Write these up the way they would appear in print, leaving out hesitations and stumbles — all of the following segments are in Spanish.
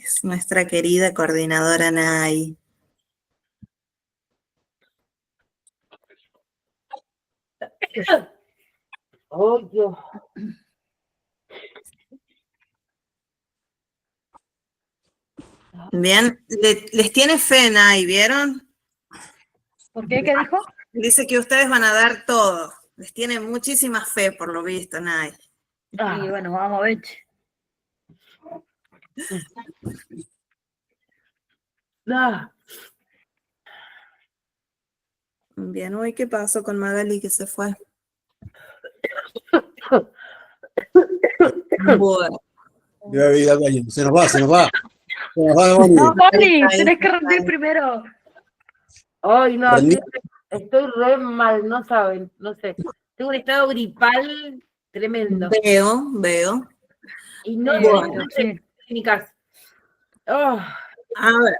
Es nuestra querida coordinadora Nay. Oh, Dios. Bien, les tiene fe Nay, ¿vieron? ¿Por qué? ¿Qué dijo? Dice que ustedes van a dar todo. Les tiene muchísima fe, por lo visto, Nay. Y bueno, vamos a ver. Ah. Bien, hoy ¿qué pasó con Magali que se fue? Bueno. Se nos va, se nos va. Se nos va, Bonnie. No, Bonnie, tenés que rendir primero. Ay, no, Rendí. estoy re mal, no saben, no sé. Tengo un estado gripal tremendo. Veo. Y no Bueno. sé técnicas. Oh, A ver,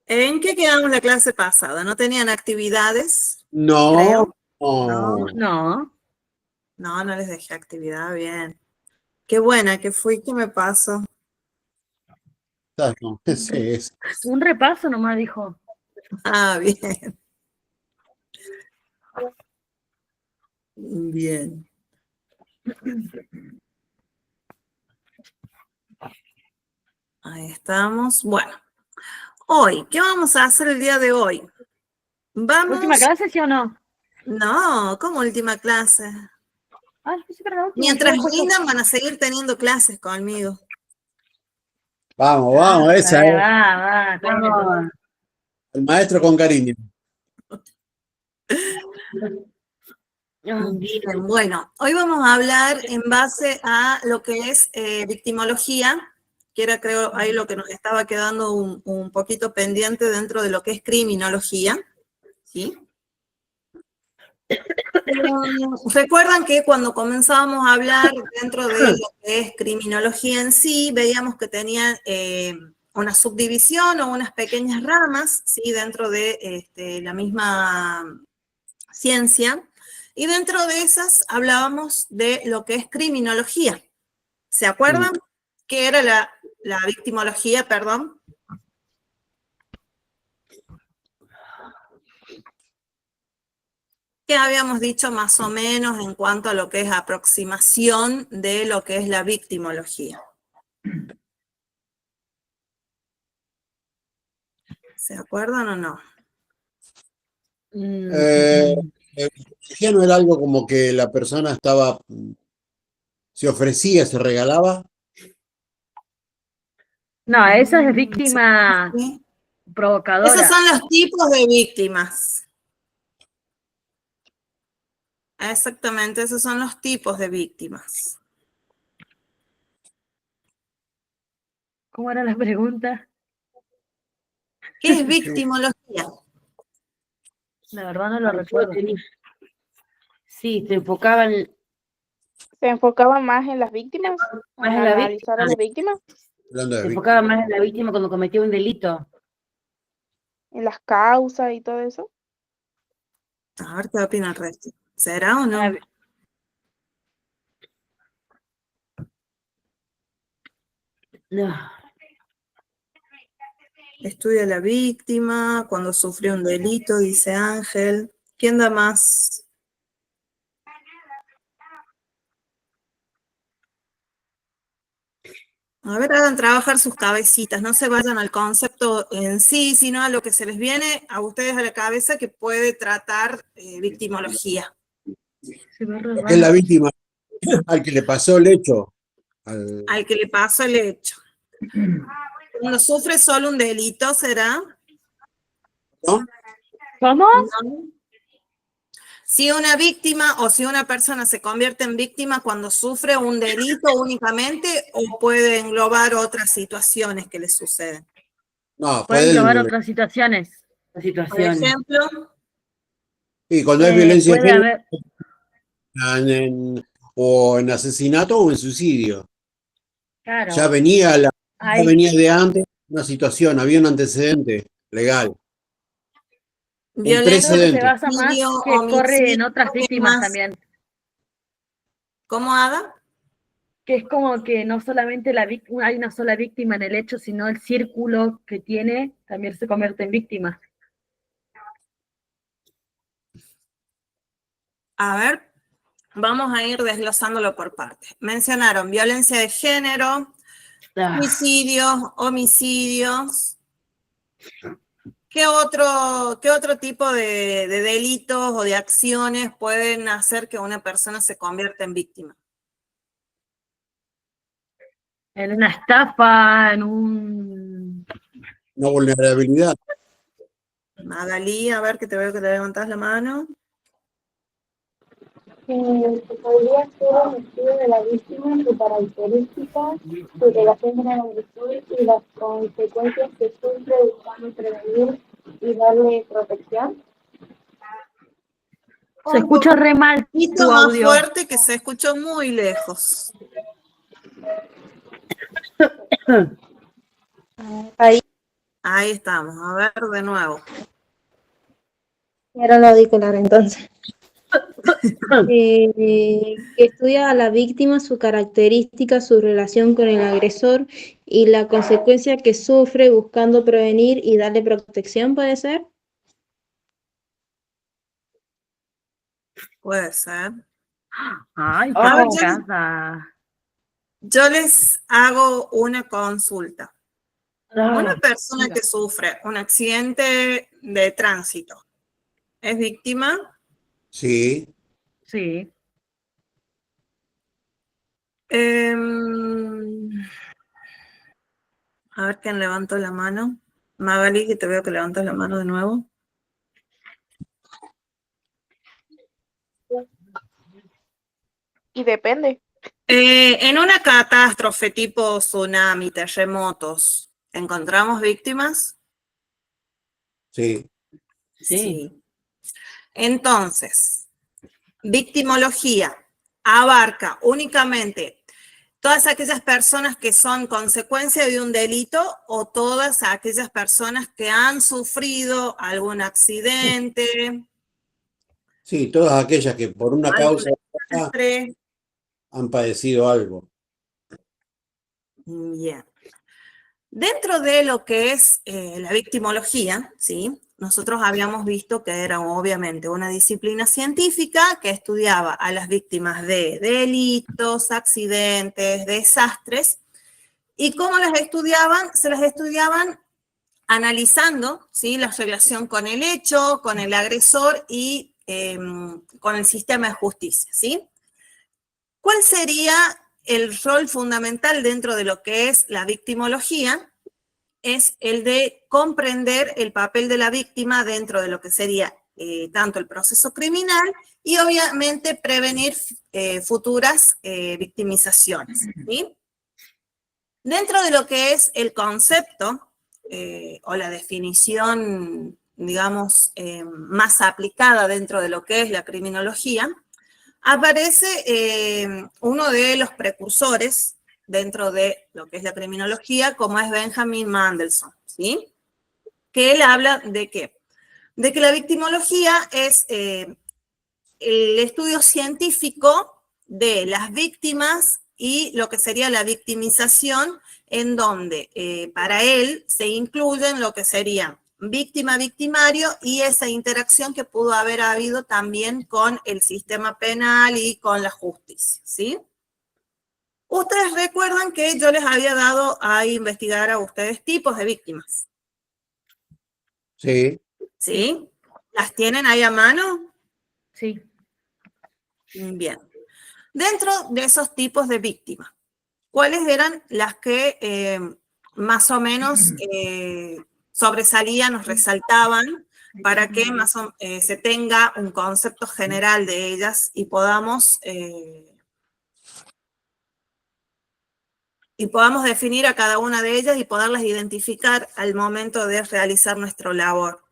¿en qué quedamos la clase pasada? ¿No tenían actividades? No. Creo. No. No les dejé actividad, bien. Qué buena que fui, ¿qué me pasó? Sí, sí. Un repaso nomás dijo. Ah, bien. Bien. Ahí estamos. Bueno, hoy, ¿qué vamos a hacer el día de hoy? Vamos. ¿Última clase, sí o no? No, ¿cómo última clase? Ah, yo pensé que era la última. Mientras Yo justo- rindan van a seguir teniendo clases conmigo. Vamos, esa es. Va, está bien, entonces. El maestro con cariño. Bien, bueno, hoy vamos a hablar en base a lo que es victimología, que era creo ahí lo que nos estaba quedando un poquito pendiente dentro de lo que es criminología, ¿sí? Recuerdan que cuando comenzábamos a hablar dentro de lo que es criminología en sí, veíamos que tenían una subdivisión o unas pequeñas ramas, ¿sí? Dentro de la misma ciencia, y dentro de esas hablábamos de lo que es criminología. ¿Se acuerdan? ¿Qué era la victimología, perdón? ¿Qué habíamos dicho más o menos en cuanto a lo que es aproximación de lo que es la victimología? ¿Se acuerdan o no? Ya no era algo como que la persona estaba, se ofrecía, se regalaba. No, esa es víctima Sí. provocadora. Esos son los tipos de víctimas. Exactamente, esos son los tipos de víctimas. ¿Cómo era la pregunta? ¿Qué es victimología? La verdad no lo recuerdo. Sí, se enfocaban ¿Se enfocaba más en las víctimas? más ¿En en la analizar víctima. a las víctimas? Hablando de Se víctimas. enfocaba más en la víctima cuando cometía un delito. ¿En las causas y todo eso? A ver qué opina el resto. ¿Será o no? No. Estudia a la víctima, cuando sufrió un delito, dice Ángel. ¿Quién da más? A ver, hagan trabajar sus cabecitas, no se vayan al concepto en sí, sino a lo que se les viene a ustedes a la cabeza que puede tratar victimología. Porque es la víctima al que le pasó el hecho. Al que le pasó el hecho. Cuando sufre solo un delito, ¿será? ¿No? ¿Cómo? No. Si una víctima o si una persona se convierte en víctima cuando sufre un delito únicamente o puede englobar otras situaciones que le suceden. No, Pueden probar puede. otras situaciones. La Por situación. ejemplo, Y cuando es violencia de Puede género, haber. o en asesinato o en suicidio. Claro. Ya venía, ya Ahí. venía de antes una situación, había un antecedente legal. Un violencia, Se precedente. basa más homicidio, que corre en homicidio, otras ¿qué víctimas más? también. ¿Cómo, Ada? que es como que no solamente hay una sola víctima en el hecho, sino el círculo que tiene también se convierte en víctima. A ver, vamos a ir desglosándolo por partes. Mencionaron violencia de género, suicidios, homicidios. ¿Qué otro tipo de delitos o de acciones pueden hacer que una persona se convierta en víctima? En una estafa, en un... Una vulnerabilidad. Magalí, a ver que te veo que te levantas la mano. Podría ser un estudio de la víctima, su característica, su relación con el agresor y las consecuencias que sufre, buscando prevenir y darle protección. Se escucha re mal Un poquito tu más audio. fuerte, que se escuchó muy lejos. Ahí Ahí estamos, a ver de nuevo. era la auricular entonces. Que estudia a la víctima, su característica, su relación con el agresor y la consecuencia que sufre, buscando prevenir y darle protección, ¿puede ser? Puede ser. Ay, A ver, qué complicada. yo les hago una consulta. Una persona Mira. que sufre un accidente de tránsito, ¿es víctima? Sí. Sí. A ver quién levantó la mano. Magali, que te veo que levantas la mano de nuevo. Y depende. En una catástrofe tipo tsunami, terremotos, ¿encontramos víctimas? Sí. Sí. Entonces, victimología abarca únicamente todas aquellas personas que son consecuencia de un delito o todas aquellas personas que han sufrido algún accidente, Sí, todas aquellas que por una algún causa desastre. han padecido algo. Bien. Dentro de lo que es la victimología, ¿sí? Nosotros habíamos visto que era obviamente una disciplina científica que estudiaba a las víctimas de delitos, accidentes, desastres, y cómo las estudiaban, se las estudiaban analizando, ¿sí? La relación con el hecho, con el agresor y con el sistema de justicia, ¿sí? ¿Cuál sería el rol fundamental dentro de lo que es la victimología? Es el de comprender el papel de la víctima dentro de lo que sería tanto el proceso criminal y obviamente prevenir futuras victimizaciones, ¿sí? Dentro de lo que es el concepto o la definición, digamos, más aplicada dentro de lo que es la criminología, aparece uno de los precursores dentro de lo que es la criminología, como es Benjamin Mandelson, ¿sí? Que él habla de qué? De que la victimología es el estudio científico de las víctimas y lo que sería la victimización, en donde para él se incluyen lo que serían víctima-victimario y esa interacción que pudo haber habido también con el sistema penal y con la justicia, ¿sí? Ustedes recuerdan que yo les había dado a investigar a ustedes tipos de víctimas, Sí. ¿sí? ¿Las tienen ahí a mano? Sí. Bien. Dentro de esos tipos de víctimas, ¿cuáles eran las que más o menos sobresalían o resaltaban para que se tenga un concepto general de ellas y podamos definir a cada una de ellas y poderlas identificar al momento de realizar nuestra labor?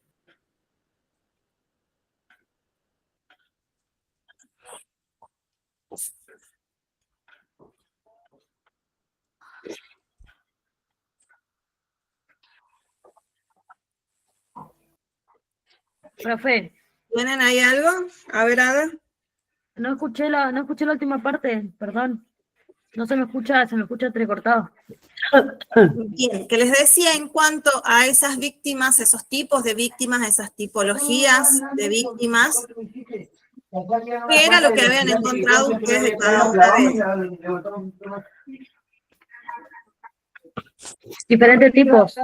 Profe, ¿Tienen ahí algo? A ver, Ada. no escuché la última parte, perdón. No se me escucha entrecortado. Bien, que les decía en cuanto a esas víctimas, esos tipos de víctimas, esas tipologías de víctimas, ¿qué era lo que habían encontrado ustedes de cada una de ellas? Diferentes tipos.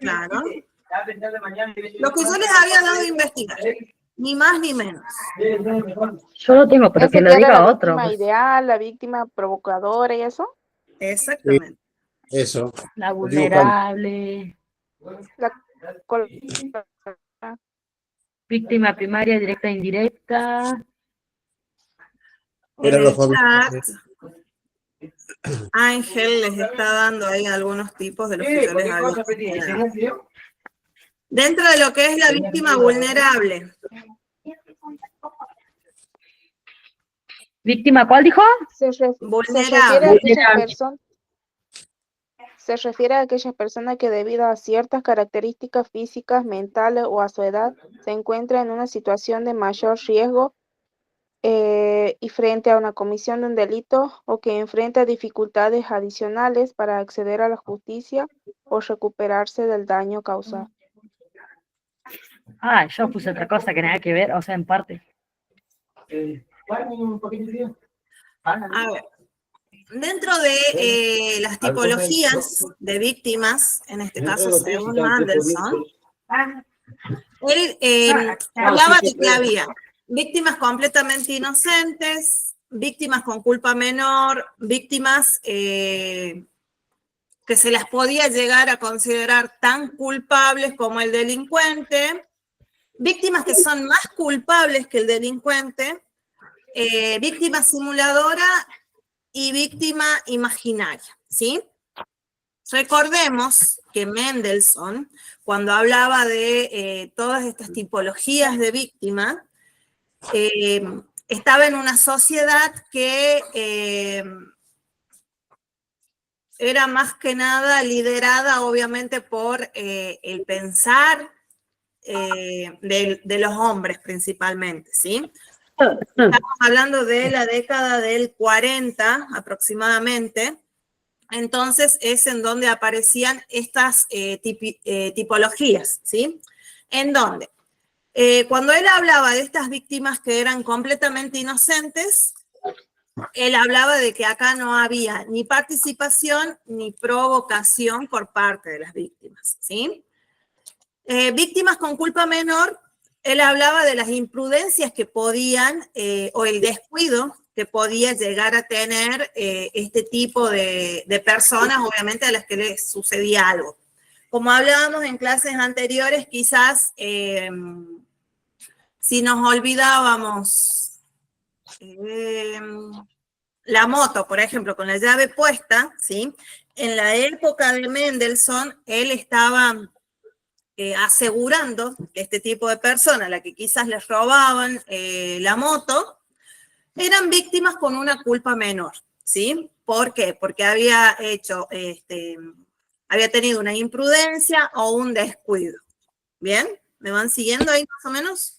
Claro. Lo que yo les había dado a investigar, ni más ni menos. Yo lo tengo, pero ¿Ese que lo era diga la otro. víctima Pues. ideal, la víctima provocadora y eso? Exactamente. Eso. La Estoy buscando. vulnerable, La col- víctima primaria, directa e indirecta. En Era el los familiares. chat, Ángel les está dando ahí algunos tipos de los que yo les había mencionado. Dentro de lo que es la víctima vulnerable, ¿Víctima cuál dijo? se refiere a vulnerable, aquellas personas. Se refiere a aquellas personas que debido a ciertas características físicas, mentales o a su edad se encuentran en una situación de mayor riesgo y frente a una comisión de un delito o que enfrenta dificultades adicionales para acceder a la justicia o recuperarse del daño causado. Ah, yo puse otra cosa que nada que ver, o sea, en parte. a ver, dentro de las tipologías de víctimas, en este caso según Mandelson, él hablaba de que había víctimas completamente inocentes, víctimas con culpa menor, víctimas que se las podía llegar a considerar tan culpables como el delincuente, víctimas que son más culpables que el delincuente, víctima simuladora y víctima imaginaria, ¿sí? Recordemos que Mendelssohn, cuando hablaba de todas estas tipologías de víctimas, estaba en una sociedad que era más que nada liderada, obviamente, por el pensar de los hombres principalmente, ¿sí? Estamos hablando de la década del 40 aproximadamente. Entonces es en donde aparecían estas tipologías, ¿sí? En donde cuando él hablaba de estas víctimas que eran completamente inocentes, él hablaba de que acá no había ni participación ni provocación por parte de las víctimas, ¿sí? Víctimas con culpa menor, él hablaba de las imprudencias que podían, o el descuido que podía llegar a tener este tipo de personas, obviamente a las que les sucedía algo. Como hablábamos en clases anteriores, quizás si nos olvidábamos la moto, por ejemplo, con la llave puesta, ¿sí? En la época de Mendelssohn, él estaba asegurando que este tipo de personas, a la que quizás les robaban la moto, eran víctimas con una culpa menor, ¿sí? ¿Por qué? Porque había hecho, había tenido una imprudencia o un descuido. ¿Bien? ¿Me van siguiendo ahí más o menos?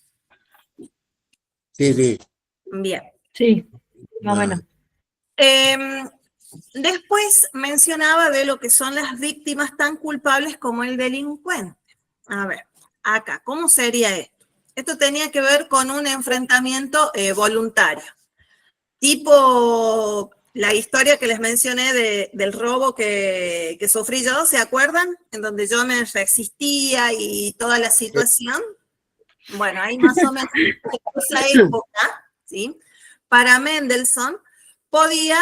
Sí, sí. Bien. Sí, más o menos. Después mencionaba de lo que son las víctimas tan culpables como el delincuente. A ver, acá, ¿cómo sería esto? Esto tenía que ver con un enfrentamiento voluntario. Tipo la historia que les mencioné del robo que sufrí yo, ¿se acuerdan? En donde yo me resistía y toda la situación. Bueno, ahí más o menos en esa época, ¿sí? Para Mendelssohn podía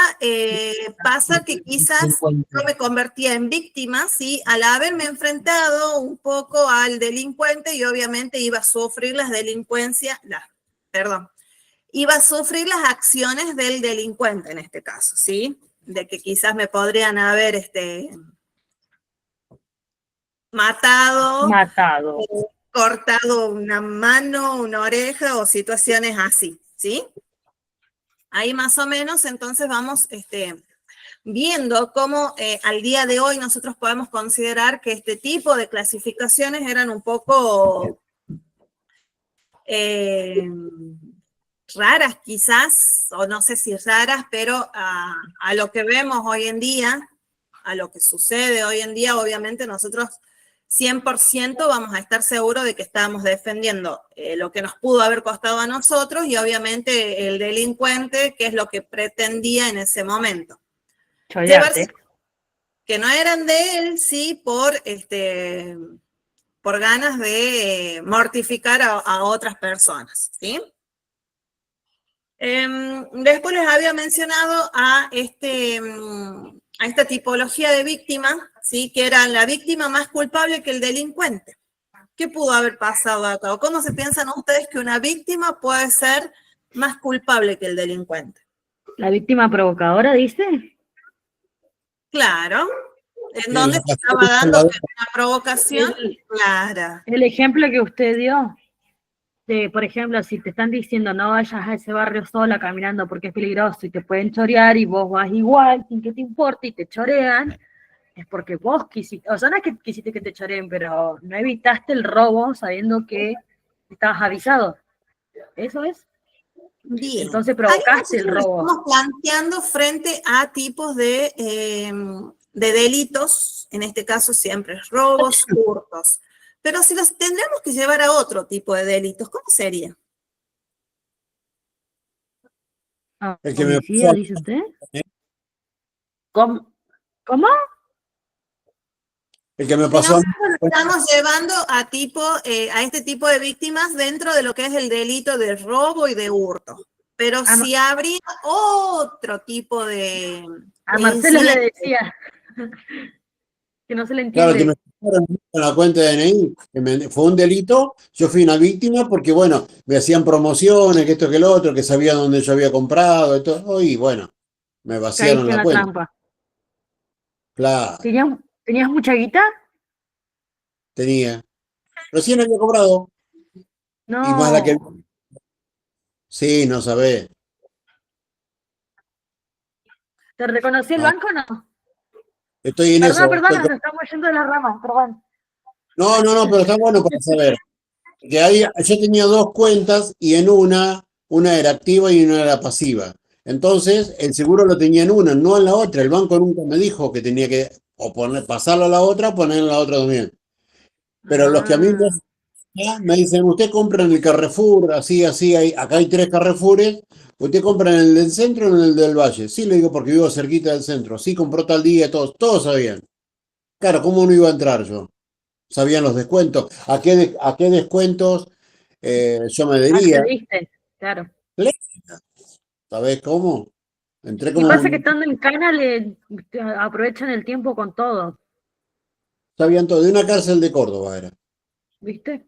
pasar que quizás yo me convertía en víctima, ¿sí? Al haberme enfrentado un poco al delincuente y obviamente iba a sufrir iba a sufrir las acciones del delincuente en este caso, ¿sí? De que quizás me podrían haber matado, cortado una mano, una oreja o situaciones así, ¿sí? Ahí más o menos, entonces vamos viendo cómo al día de hoy nosotros podemos considerar que este tipo de clasificaciones eran un poco raras quizás, o no sé si raras, pero a lo que vemos hoy en día, a lo que sucede hoy en día, obviamente nosotros 100% vamos a estar seguros de que estábamos defendiendo lo que nos pudo haber costado a nosotros y obviamente el delincuente, que es lo que pretendía en ese momento. Llevarse, que no eran de él, sí, por ganas de mortificar a otras personas, ¿sí? Después les había mencionado a esta tipología de víctima, ¿sí? Que era la víctima más culpable que el delincuente. ¿Qué pudo haber pasado acá? ¿O cómo se piensan ustedes que una víctima puede ser más culpable que el delincuente? ¿La víctima provocadora, dice? Claro. ¿En dónde se estaba dando una provocación? Clara. El ejemplo que usted dio, de, por ejemplo, si te están diciendo no vayas a ese barrio sola caminando porque es peligroso y te pueden chorear y vos vas igual, sin que te importe, y te chorean, es porque vos quisiste, o sea, no es que quisiste que te choreen, pero no evitaste el robo sabiendo que estabas avisado. Eso es. Bien. Entonces provocaste el robo. Estamos planteando frente a tipos de delitos, en este caso siempre robos, hurtos. Pero si los tendremos que llevar a otro tipo de delitos, ¿cómo sería? El que me ¿Policía, dice usted? ¿Cómo? El que me Si pasó. nosotros lo estamos llevando a este tipo de víctimas dentro de lo que es el delito de robo y de hurto. Pero si habría otro tipo de A Marcelo le incidente. decía que no se le entiende. Claro, que me sacaron en la cuenta de DNI, que fue un delito, yo fui una víctima porque, bueno, me hacían promociones, que esto que lo otro, que sabían dónde yo había comprado, y todo, y bueno, me vaciaron Caíste en la la cuenta. trampa. Claro, ¿Tenías mucha guita? tenía. Recién había cobrado, No. y más la que... Sí, no sabés. ¿Te reconocí el banco o no? Estoy en eso. Perdona, nos estamos yendo de las ramas, perdón. No, pero está bueno para saber. Que yo tenía dos cuentas y en una era activa y una era pasiva. Entonces, el seguro lo tenía en una, no en la otra. El banco nunca me dijo que tenía que pasarlo a la otra o poner en la otra también. Pero los que a mí me dicen, usted compra en el Carrefour, así, acá hay 3 Carrefoures, usted compra en el del centro o en el del Valle. Sí, le digo porque vivo cerquita del centro. Sí, compró tal día, todos sabían. Claro, ¿cómo no iba a entrar yo? Sabían los descuentos. ¿A qué descuentos yo me adhería? Accediste, claro. ¿Sabés cómo? Entré Y como... pasa que estando en Cana aprovechan el tiempo con todo, Sabían todo. De una cárcel de Córdoba era. ¿viste?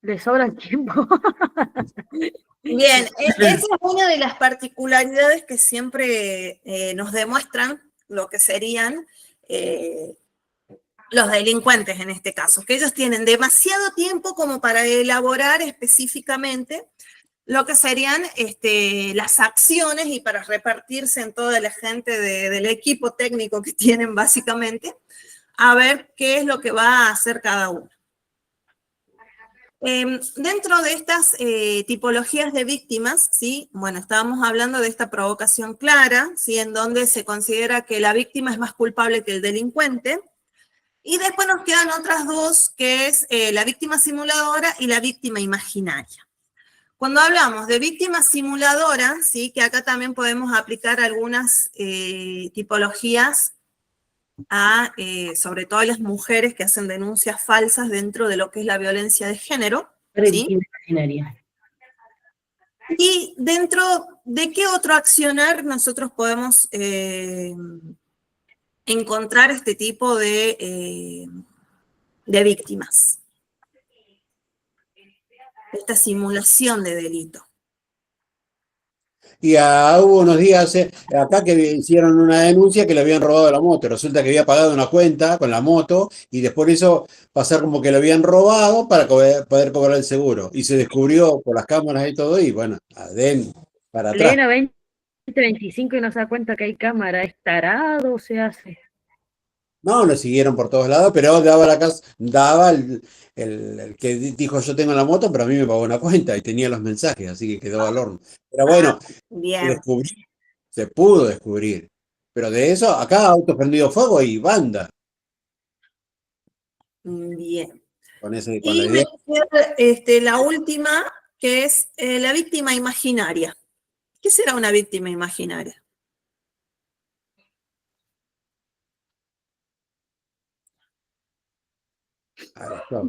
Les sobra el tiempo. Bien, esa es una de las particularidades que siempre nos demuestran lo que serían los delincuentes en este caso, que ellos tienen demasiado tiempo como para elaborar específicamente lo que serían las acciones y para repartirse en toda la gente del equipo técnico que tienen básicamente, a ver qué es lo que va a hacer cada uno. Dentro de estas tipologías de víctimas, ¿sí? Bueno, estábamos hablando de esta provocación clara, ¿sí? En donde se considera que la víctima es más culpable que el delincuente. Y después nos quedan otras dos, que es la víctima simuladora y la víctima imaginaria. Cuando hablamos de víctima simuladora, ¿sí? Que acá también podemos aplicar algunas tipologías a, sobre todo a las mujeres que hacen denuncias falsas dentro de lo que es la violencia de género, ¿sí? Y dentro de qué otro accionar nosotros podemos encontrar este tipo de víctimas. Esta simulación de delito. Y hubo unos días acá que hicieron una denuncia que le habían robado la moto. Resulta que había pagado una cuenta con la moto y después hizo pasar como que le habían robado para poder cobrar el seguro. Y se descubrió por las cámaras y todo, y bueno, para atrás. Pleno 2025 y no se da cuenta que hay cámara. ¿Es tarado o se hace? No, lo siguieron por todos lados, pero daba la casa, daba el que dijo yo tengo la moto, pero a mí me pagó una cuenta y tenía los mensajes, así que quedó al horno. Pero bueno, se Bien, descubrió, se pudo descubrir. Pero de eso, acá autos prendido fuego y banda, bien. con la Y me idea. queda la última, que es la víctima imaginaria. ¿Qué será una víctima imaginaria? Ahí está.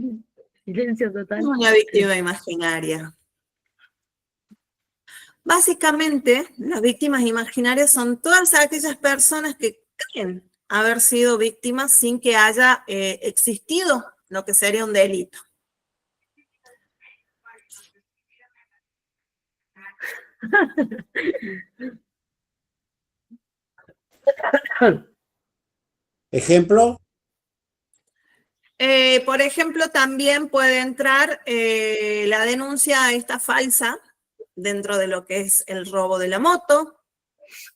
Silencio ¿Qué total. es una víctima imaginaria? Básicamente, las víctimas imaginarias son todas aquellas personas que creen haber sido víctimas sin que haya existido lo que sería un delito. Ejemplo, Por ejemplo, también puede entrar la denuncia esta falsa dentro de lo que es el robo de la moto.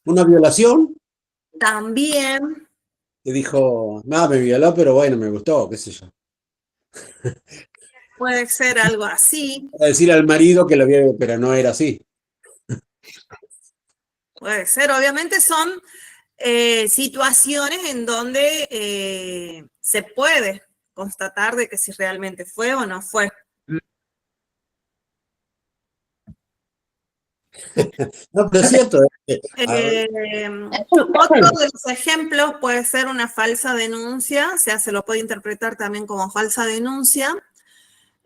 una violación, También que dijo, nada, me violó, pero bueno, me gustó, qué sé yo. puede ser algo así. Para decir al marido que lo había, pero no era así. Puede ser, obviamente son situaciones en donde se puede constatar de que si realmente fue o no fue. No, pero es cierto. Otro de los ejemplos puede ser una falsa denuncia, o sea, se lo puede interpretar también como falsa denuncia,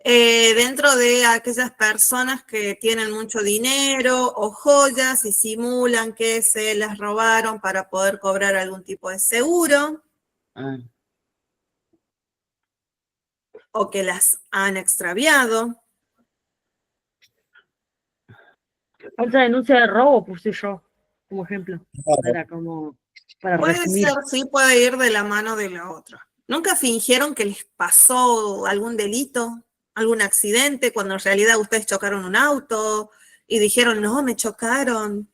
dentro de aquellas personas que tienen mucho dinero o joyas y simulan que se las robaron para poder cobrar algún tipo de seguro o que las han extraviado. Falsa denuncia de robo puse yo, como ejemplo. Para Puede resumir. ser, sí, puede ir de la mano de la otra. ¿Nunca fingieron que les pasó algún delito, algún accidente, cuando en realidad ustedes chocaron un auto y dijeron, no, me chocaron?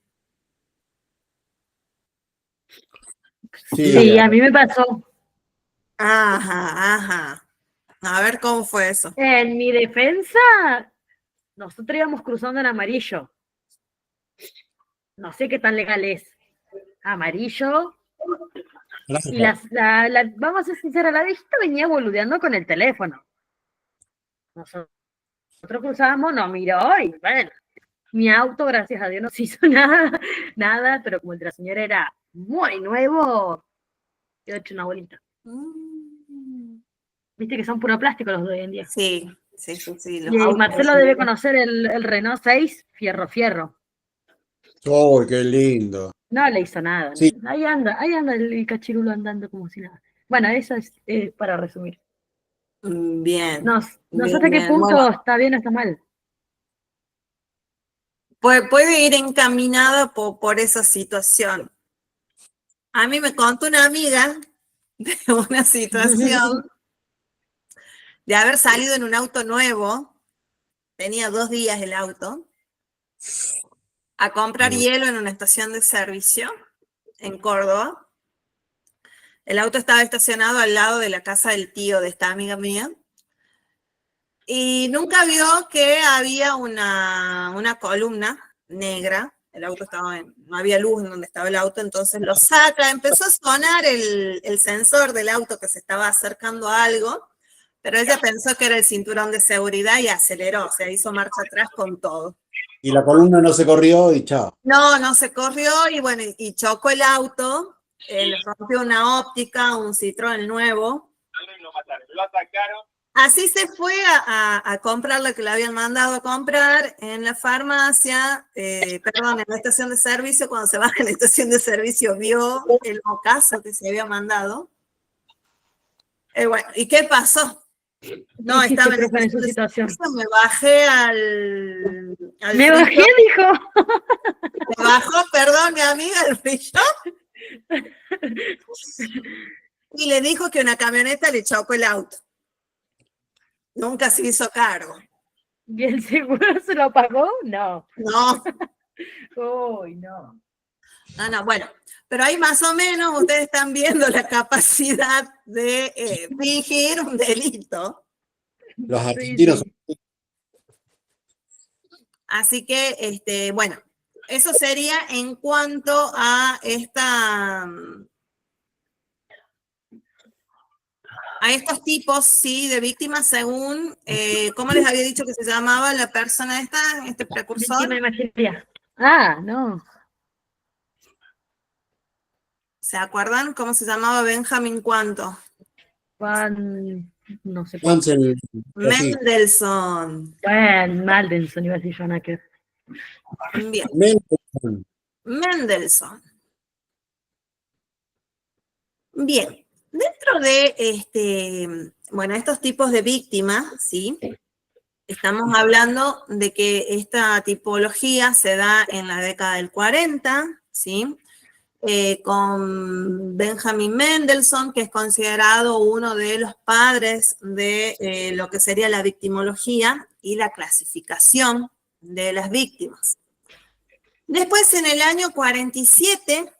Sí, a mí me pasó. Ajá, ajá. A ver cómo fue eso. En mi defensa, nosotros íbamos cruzando en amarillo. No sé qué tan legal es. Amarillo. Y vamos a ser sinceros, la viejita venía boludeando con el teléfono. Nosotros cruzamos, nos miró y bueno, mi auto, gracias a Dios, no se hizo nada, pero como el de la señora era muy nuevo, quedó hecho una bolita. Viste que son puro plástico los de hoy en día. Sí, sí, sí, sí. Y Marcelo debe conocer el Renault 6, fierro. ¡Oh, qué lindo! No le hizo nada. Sí. Ahí anda el cachirulo andando como si nada. Bueno, eso es para resumir. Bien. No sé bien, hasta qué bien. punto Bueno, está bien o está mal. puede ir encaminada por esa situación. A mí me contó una amiga de una situación de haber salido en un auto nuevo, tenía 2 días el auto, a comprar hielo en una estación de servicio en Córdoba. El auto estaba estacionado al lado de la casa del tío de esta amiga mía. Y nunca vio que había una columna negra. El auto no había luz en donde estaba el auto, entonces lo saca, empezó a sonar el sensor del auto que se estaba acercando a algo, pero ella pensó que era el cinturón de seguridad y aceleró, o sea, hizo marcha atrás con todo. Y la columna no se corrió y chao. No se corrió y bueno, y chocó el auto, le rompió una óptica, un Citroën nuevo. Lo atacaron. Así se fue a comprar lo que le habían mandado a comprar en la farmacia, en la estación de servicio. Cuando se baja en la estación de servicio vio el ocaso que se había mandado. Bueno, ¿y qué pasó? No, estaba en la estación de servicio, me bajé al me bajé, dijo. Me bajó, perdón, mi amiga, el free shop. Y le dijo que una camioneta le chocó el auto. Nunca se hizo cargo. ¿Y el seguro se lo pagó? No. No. Uy, no. No, bueno, pero ahí más o menos ustedes están viendo la capacidad de fingir un delito. Los argentinos. sí. Así que, bueno, eso sería en cuanto a estos tipos, sí, de víctimas según, ¿cómo les había dicho que se llamaba la persona este precursor? Víctima imaginaria. Ah, no. ¿Se acuerdan cómo se llamaba Benjamin cuánto? Juan, no sé cuál. Hansel, así. Mendelssohn. Bueno, Maldenson iba a decir yo, que. Bien, Mendelssohn. Mendelssohn. Bien, dentro de bueno, estos tipos de víctimas, ¿sí? Estamos hablando de que esta tipología se da en la década del 40, ¿sí? Con Benjamin Mendelssohn, que es considerado uno de los padres de lo que sería la victimología y la clasificación de las víctimas. Después, en el año 47,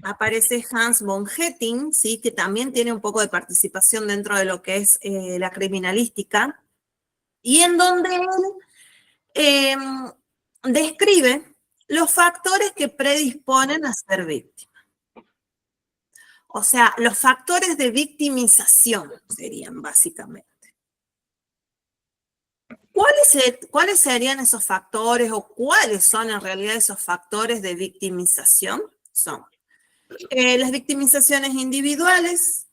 aparece Hans von Hetting, ¿sí? Que también tiene un poco de participación dentro de lo que es la criminalística, y en donde él describe los factores que predisponen a ser víctima. O sea, los factores de serían básicamente. ¿Cuáles serían esos factores o cuáles son en realidad esos factores de victimización? Son las victimizaciones individuales,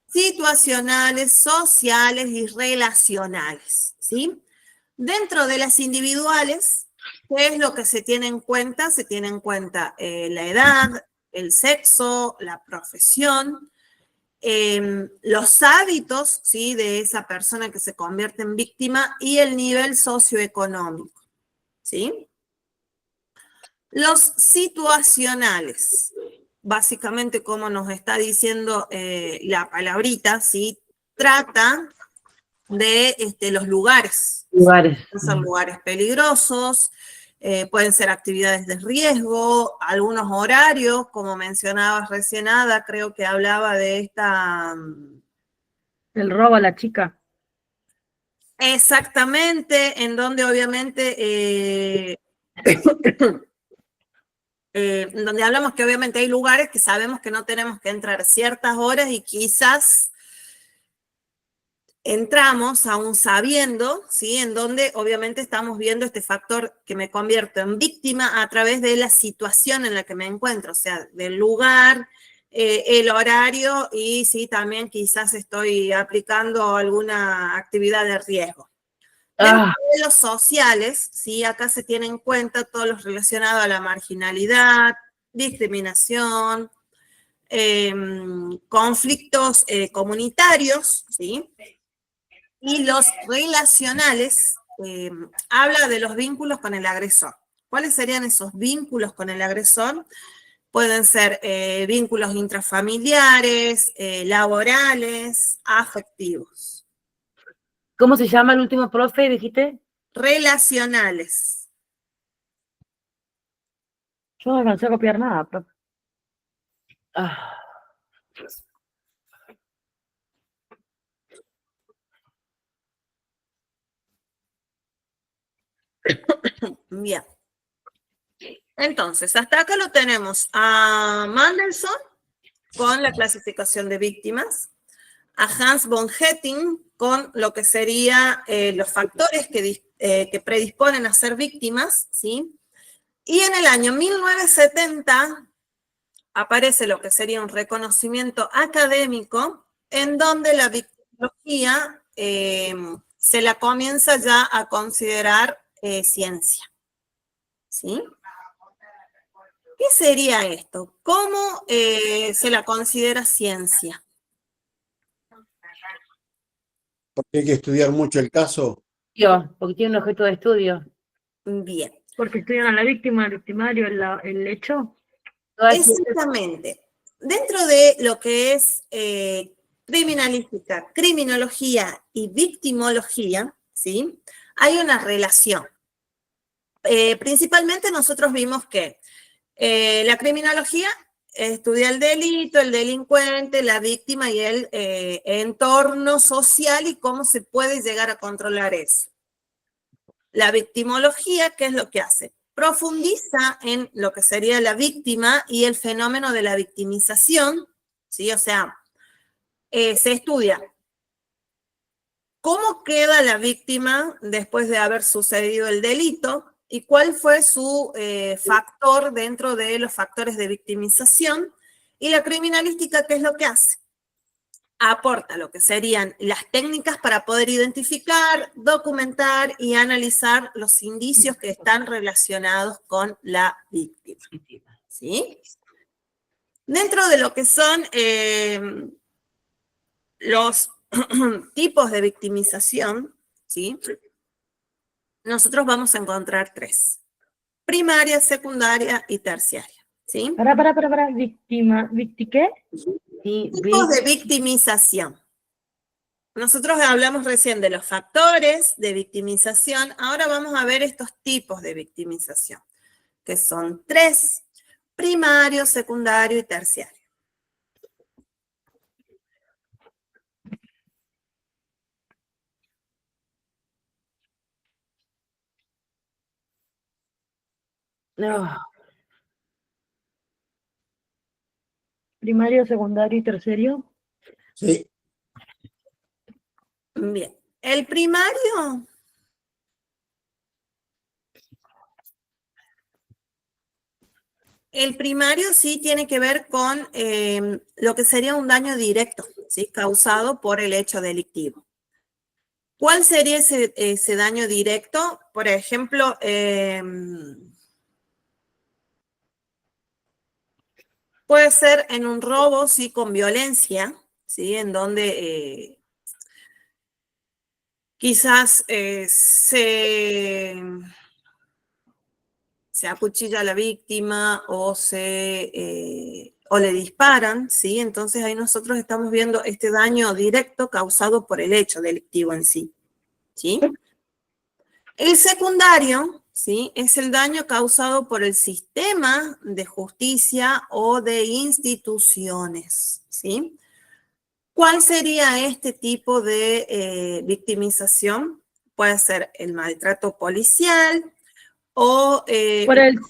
situacionales, sociales y relacionales, ¿sí? Dentro de las individuales, ¿qué es lo que se tiene en cuenta? Se tiene en cuenta la edad, el sexo, la profesión, los hábitos, ¿sí? De esa persona que se convierte en víctima y el nivel socioeconómico, ¿sí? Los situacionales, básicamente como nos está diciendo la palabrita, ¿sí? Trata de los lugares. Lugares. Pueden ser lugares peligrosos, pueden ser actividades de riesgo, algunos horarios, como mencionabas recién Ada, creo que hablaba de El robo a la chica. exactamente, en donde obviamente, donde hablamos que obviamente hay lugares que sabemos que no tenemos que entrar a ciertas horas y quizás entramos aún sabiendo, ¿sí? En donde obviamente estamos viendo este factor que me convierto en víctima a través de la situación en la que me encuentro, o sea, del lugar, el horario y sí, también quizás estoy aplicando alguna actividad de riesgo. Dentro de los sociales, ¿sí? Acá se tiene en cuenta todo lo relacionado a la marginalidad, discriminación, conflictos comunitarios, ¿sí? Y los relacionales, habla de los vínculos con el agresor. ¿Cuáles serían esos vínculos con el agresor? Pueden ser vínculos intrafamiliares, laborales, afectivos. ¿Cómo se llama el último profe, dijiste? Relacionales. Yo no alcancé a copiar nada, profe. Bien. Entonces, hasta acá lo tenemos a Mendelssohn con la clasificación de víctimas, a Hans von Hetting con lo que serían los factores que predisponen a ser víctimas, ¿sí? Y en el año 1970 aparece lo que sería un reconocimiento académico en donde la victimología se la comienza ya a considerar ciencia, ¿sí? ¿Qué sería esto? ¿Cómo se la considera ciencia? Porque hay que estudiar mucho el caso. Porque tiene un objeto de estudio. Bien. Porque estudian a la víctima, el victimario, el hecho. Exactamente. Dentro de lo que es criminalística, criminología y victimología, ¿sí? Hay una relación. Principalmente nosotros vimos que La criminología estudia el delito, el delincuente, la víctima y el entorno social y cómo se puede llegar a controlar eso. La victimología, ¿qué es lo que hace? Profundiza en lo que sería la víctima y el fenómeno de la victimización, ¿sí? O sea, se estudia cómo queda la víctima después de haber sucedido el delito y cuál fue su factor dentro de los factores de victimización. Y la criminalística, ¿qué es lo que hace? Aporta lo que serían las técnicas para poder identificar, documentar y analizar los indicios que están relacionados con la víctima. ¿Sí? Dentro de lo que son los tipos de victimización, ¿sí? Nosotros vamos a encontrar 3. Primaria, secundaria y terciaria, ¿sí? Para, ¿qué? Sí, Tipos de victimización. Nosotros hablamos recién de los factores de victimización. Ahora vamos a ver estos tipos de victimización, que son 3. Primario, secundario y terciario. no, Primario, secundario y terciario. Sí, Bien. El primario sí tiene que ver con lo que sería un daño directo, ¿sí? Causado por el hecho delictivo. ¿Cuál sería ese daño directo? Por ejemplo, puede ser en un robo, sí, con violencia, ¿sí? En donde quizás se acuchilla a la víctima o le disparan, ¿sí? Entonces ahí nosotros estamos viendo este daño directo causado por el hecho delictivo en sí, ¿sí? El secundario, ¿sí? Es el daño causado por el sistema de justicia o de instituciones, ¿sí? ¿Cuál sería este tipo de victimización? Puede ser el maltrato policial o Por el,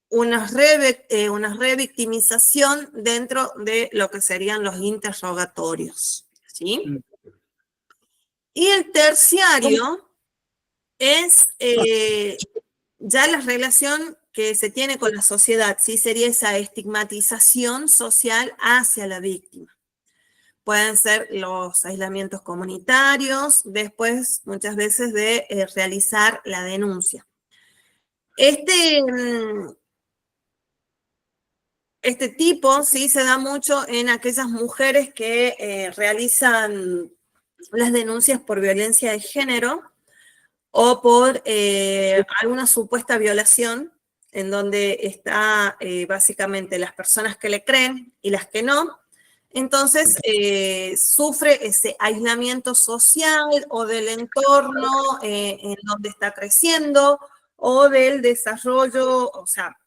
una revictimización dentro de lo que serían los interrogatorios, ¿sí? Y el terciario es ya la relación que se tiene con la sociedad, ¿sí? Sería esa estigmatización social hacia la víctima. Pueden ser los aislamientos comunitarios, después muchas veces de realizar la denuncia. Este tipo, sí, se da mucho en aquellas mujeres que realizan las denuncias por violencia de género o por alguna supuesta violación, en donde está básicamente las personas que le creen y las que no. Entonces, sufre ese aislamiento social o del entorno en donde está creciendo o del desarrollo, o sea,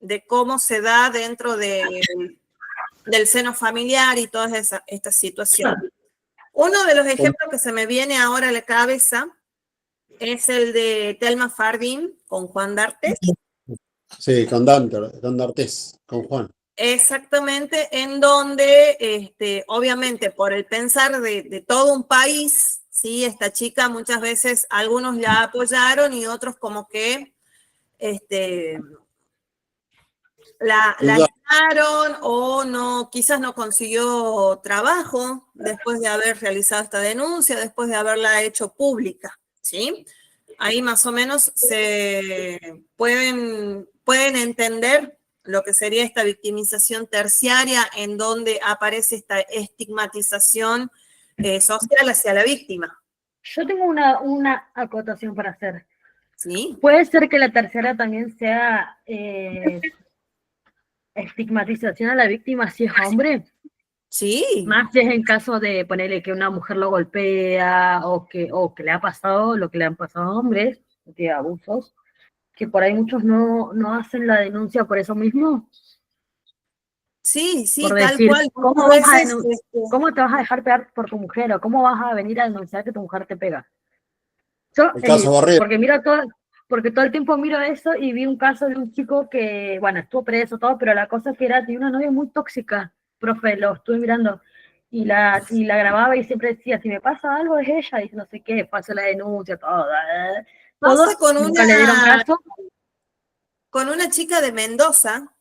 de cómo se da dentro del seno familiar y todas estas situaciones. Uno de los ejemplos que se me viene ahora a la cabeza es el de Thelma Fardín con Juan D'Artes. sí, con D'Artes, con Juan. Exactamente, en donde, obviamente, por el pensar de todo un país, ¿sí? Esta chica muchas veces, algunos la apoyaron y otros como que la aislaron o no, quizás no consiguió trabajo después de haber realizado esta denuncia, después de haberla hecho pública, ¿sí? Ahí más o menos se pueden entender lo que sería esta victimización terciaria en donde aparece esta estigmatización social hacia la víctima. yo tengo una acotación para hacer. ¿Sí? ¿Puede ser que la tercera también sea estigmatización a la víctima si es hombre? Sí. Más si es en caso de ponerle que una mujer lo golpea o que le ha pasado lo que le han pasado a hombres, de abusos. que por ahí muchos no hacen la denuncia por eso mismo, Sí, sí, por tal decir, cual. ¿cómo Muchas vas a veces, cómo te vas a dejar pegar por tu mujer o cómo vas a venir a denunciar que tu mujer te pega? Yo, El caso Barrera. porque todo el tiempo miro eso y vi un caso de un chico que, bueno, estuvo preso, todo, pero la cosa es que tenía una novia muy tóxica, profe, lo estuve mirando, y la grababa y siempre decía, si me pasa algo es ella, y no sé qué, pasó la denuncia, pasa nunca le dieron caso. con una chica de Mendoza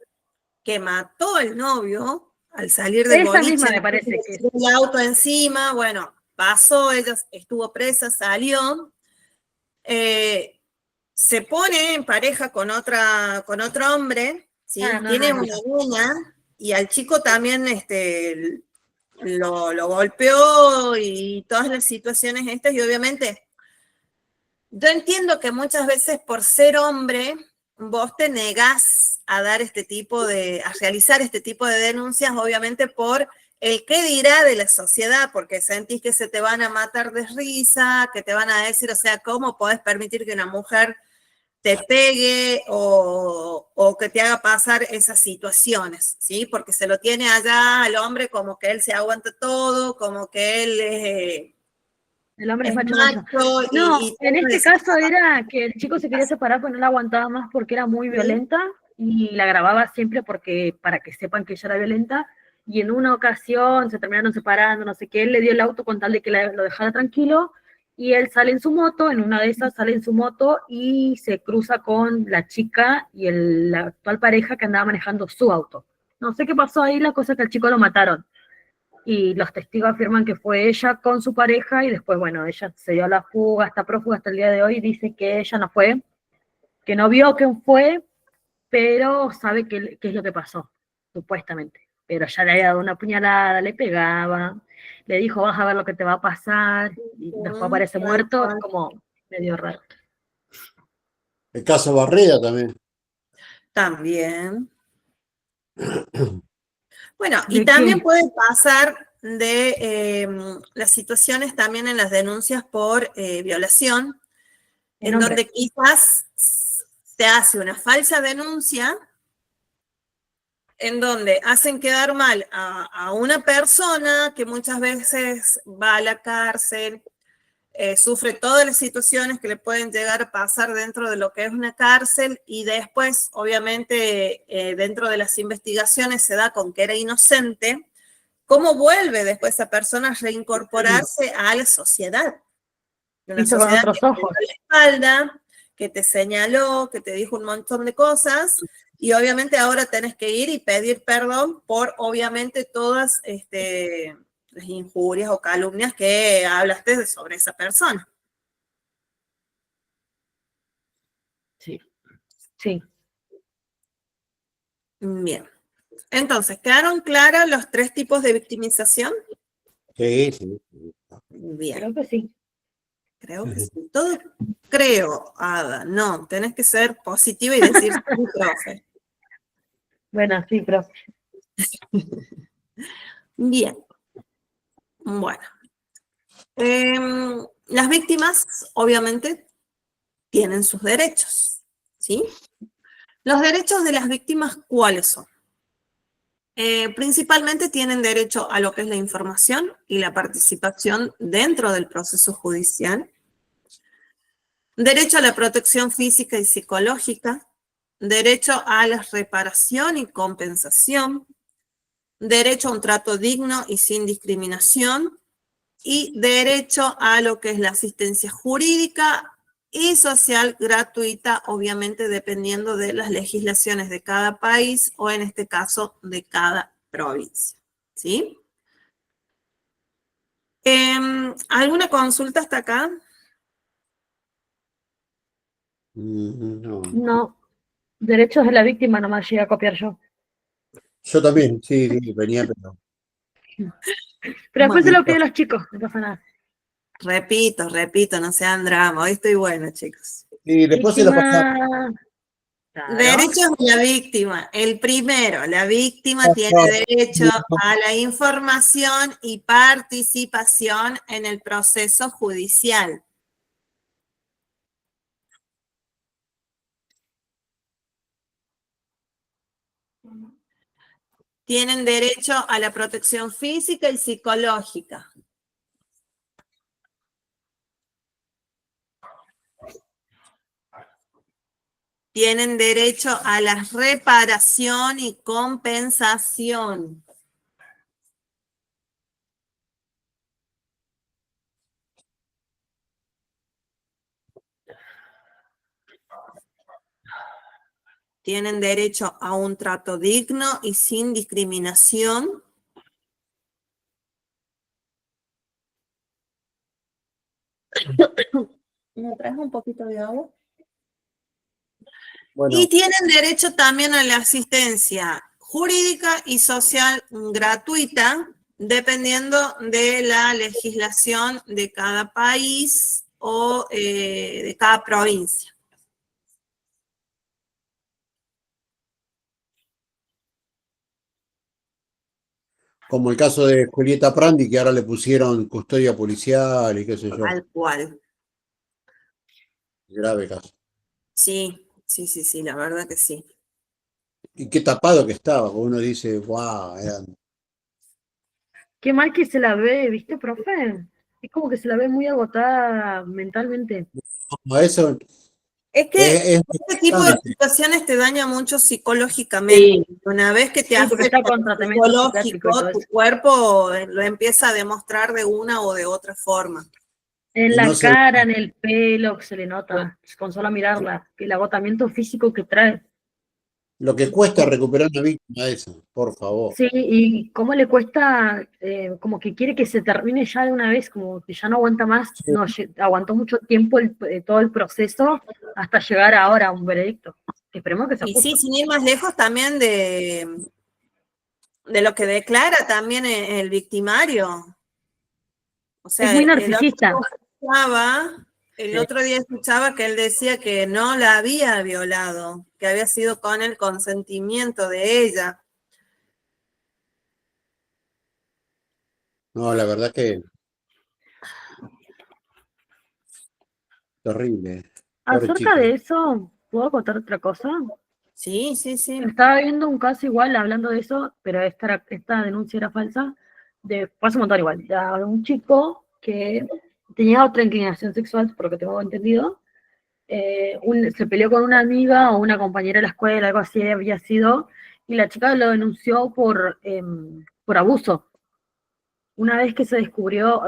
que mató al novio al salir del Esa misma boliche, me parece que es. el auto encima, bueno, pasó, ella estuvo presa, salió, se pone en pareja con otro hombre, ¿sí? Ah, no, no Tiene es una ella. niña y al chico también lo golpeó y todas las situaciones estas, y obviamente yo entiendo que muchas veces por ser hombre vos te negás a dar a realizar este tipo de denuncias, obviamente por el qué dirá de la sociedad, porque sentís que se te van a matar de risa, que te van a decir, o sea, ¿cómo podés permitir que una mujer te pegue o que te haga pasar esas situaciones? ¿Sí? Porque se lo tiene allá al hombre como que él se aguanta todo, como que él El hombre es es macho macho. macho No, y en todo este eso. caso era que el chico se quería separar porque no la aguantaba más porque era muy ¿Sí? violenta y la grababa siempre porque para que sepan que ella era violenta, y en una ocasión se terminaron separando, no sé qué, él le dio el auto con tal de que lo dejara tranquilo, y él sale en su moto, en una de esas sale en su moto y se cruza con la chica y la actual pareja que andaba manejando su auto. No sé qué pasó ahí, la cosa es que al chico lo mataron y los testigos afirman que fue ella con su pareja y después, bueno, ella se dio a la fuga, está prófuga hasta el día de hoy, dice que ella no fue, que no vio quién fue, pero sabe qué es lo que pasó, supuestamente. Pero ya le había dado una puñalada, le pegaba, le dijo, vas a ver lo que te va a pasar, y después aparece Tal muerto, es cual. como medio raro. El caso Barrera también. También. Bueno, y ¿De también qué? puede pasar de las situaciones también en las denuncias por violación, En en hombre. donde quizás se hace una falsa denuncia, en donde hacen quedar mal a una persona que muchas veces va a la cárcel, sufre todas las situaciones que le pueden llegar a pasar dentro de lo que es una cárcel, y después, obviamente, dentro de las investigaciones se da con que era inocente. ¿Cómo vuelve después esa persona a reincorporarse a la sociedad? Una Visto con sociedad otros que te dio ojos. la espalda, que te señaló, que te dijo un montón de cosas, y obviamente ahora tenés que ir y pedir perdón por, obviamente, todas las injurias o calumnias que hablaste sobre esa persona. Sí, sí. Bien. Entonces, ¿quedaron claros los tres tipos de victimización? Sí, sí. Bien, Creo que sí. creo que sí. Todo creo, Ada. No, tenés que ser positiva y decir sí, profe. Bueno, sí, pero Bien, bueno. Las víctimas, obviamente, tienen sus derechos, ¿sí? Los derechos de las víctimas, ¿cuáles son? Principalmente tienen derecho a lo que es la información y la participación dentro del proceso judicial, derecho a la protección física y psicológica, derecho a la reparación y compensación, derecho a un trato digno y sin discriminación, y derecho a lo que es la asistencia jurídica y social gratuita, obviamente dependiendo de las legislaciones de cada país o en este caso de cada provincia. ¿Sí? ¿Alguna consulta hasta acá? No. no. Derechos de la víctima nomás llegué a copiar yo. Yo también, sí, sí, venía, pero. Pero después se Bueno, lo pido a los chicos, no pasa nada. repito, no sean drama. Hoy estoy buena, chicos. Y después se la pasaba. Víctima, claro. Derechos de la víctima. El primero, la víctima tiene derecho a la información y participación en el proceso judicial. tienen derecho a la protección física y psicológica. Tienen derecho a la reparación y compensación. Tienen derecho a un trato digno y sin discriminación. ¿Me traes un poquito de agua? Bueno, Y tienen derecho también a la asistencia jurídica y social gratuita, dependiendo de la legislación de cada país o de cada provincia. como el caso de Julieta Prandi, que ahora le pusieron custodia policial y qué sé yo. Tal cual. Grave caso. Sí, sí, sí, sí, la verdad que sí. Y qué tapado que estaba, porque uno dice, wow, Qué mal que se la ve, ¿viste, profe? Es como que se la ve muy agotada mentalmente. eso Es que es este tipo de bastante. situaciones te daña mucho psicológicamente. Sí, Una vez que te sí, porque está afecta con lo tratamiento psiquiátrico y psicológico, todo tu eso. cuerpo lo empieza a demostrar de una o de otra forma. En Y la no se cara, en el pelo, se le nota, con solo mirarla, el agotamiento físico que trae. lo que cuesta recuperar una víctima de eso, por favor. Sí, y cómo le cuesta, como que quiere que se termine ya de una vez, como que ya no aguanta más, Sí. no, aguantó mucho tiempo todo el proceso hasta llegar ahora a un veredicto. Esperemos que sea Y justo. sí, sin ir más lejos también de lo que declara también el victimario. O Es sea, muy narcisista. el otro día escuchaba que él decía que no la había violado, que había sido con el consentimiento de ella. No, la verdad que terrible. Pobre Acerca chica. de eso, ¿puedo contar otra cosa? Sí, sí, sí. Estaba viendo un caso igual hablando de eso, pero esta denuncia era falsa, pasa un montón igual, de un chico que tenía otra inclinación sexual, por lo que tengo entendido, se peleó con una amiga o una compañera de la escuela, algo así había sido, y la chica lo denunció por abuso. Una vez que se descubrió,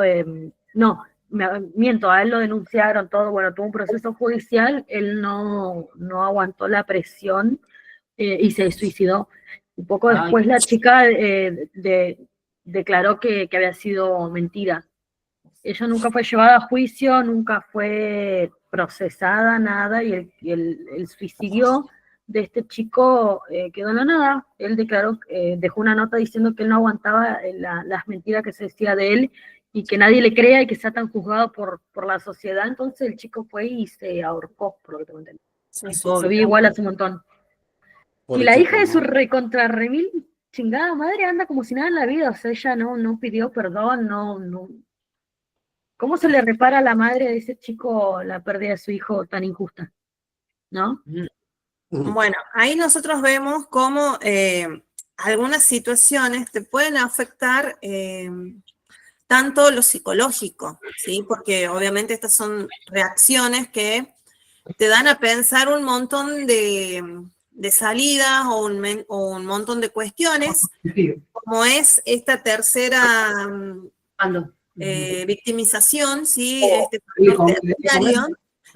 no, miento, a él lo denunciaron todo, bueno, tuvo un proceso judicial, él no aguantó la presión y se suicidó. Un poco después la chica declaró que había sido mentira. Ella nunca fue llevada a juicio, nunca fue procesada, nada, y el suicidio de este chico quedó en la nada. Él declaró, dejó una nota diciendo que él no aguantaba las mentiras que se decía de él y que nadie le crea y que sea tan juzgado por la sociedad. Entonces el chico fue y se ahorcó, por lo que tengo entendido. Sí, sí, Lo vi igual hace un montón. Y Pobre la chico, hija de su ¿no? recontra remil chingada madre anda como si nada en la vida, o sea, ella no pidió perdón, no. ¿Cómo se le repara a la madre de ese chico la pérdida de su hijo tan injusta? ¿No? Bueno, ahí nosotros vemos cómo algunas situaciones te pueden afectar tanto lo psicológico, ¿sí? Porque obviamente estas son reacciones que te dan a pensar un montón de salidas o un montón de cuestiones, como es esta tercera victimización, ¿sí? Este factor terciario,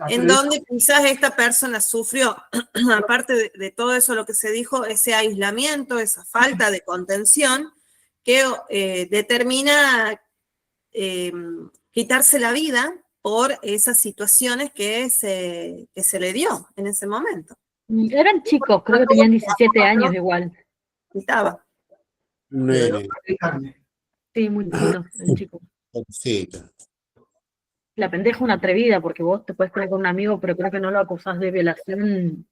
en donde quizás esta persona sufrió, aparte de todo eso lo que se dijo, ese aislamiento, esa falta de contención, que determina quitarse la vida por esas situaciones que se le dio en ese momento. Eran chicos, creo que tenían 17 años igual. Estaba. Un nene. Sí, muy lindo el chico. Pobrecito. La pendeja una atrevida, porque vos te puedes creer con un amigo, pero creo que no lo acusás de violación.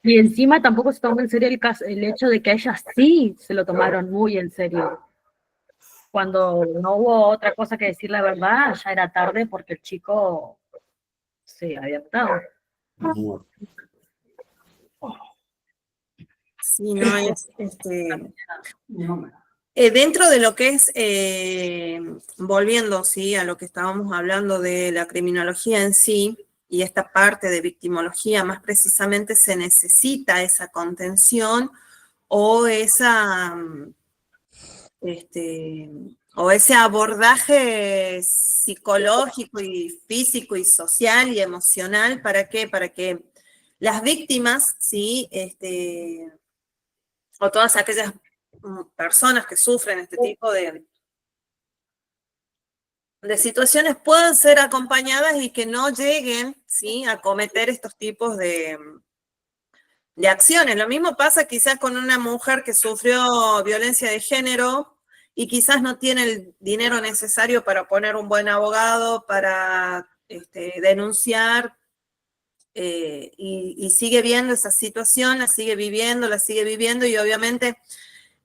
Y encima tampoco se tomó en serio el hecho de que a ella sí se lo tomaron muy en serio. Cuando no hubo otra cosa que decir la verdad, ya era tarde porque el chico se había matado. Muerto. Sí, no es, dentro de lo que es, volviendo, ¿sí?, a lo que estábamos hablando de la criminología en sí, y esta parte de victimología, más precisamente se necesita esa contención o esa, o ese abordaje psicológico y físico y social y emocional. ¿Para qué? Para que las víctimas, ¿sí?, o todas aquellas personas que sufren este tipo de situaciones puedan ser acompañadas y que no lleguen, ¿sí?, a cometer estos tipos de acciones. Lo mismo pasa quizás con una mujer que sufrió violencia de género y quizás no tiene el dinero necesario para poner un buen abogado, para denunciar, y sigue viendo esa situación, la sigue viviendo y obviamente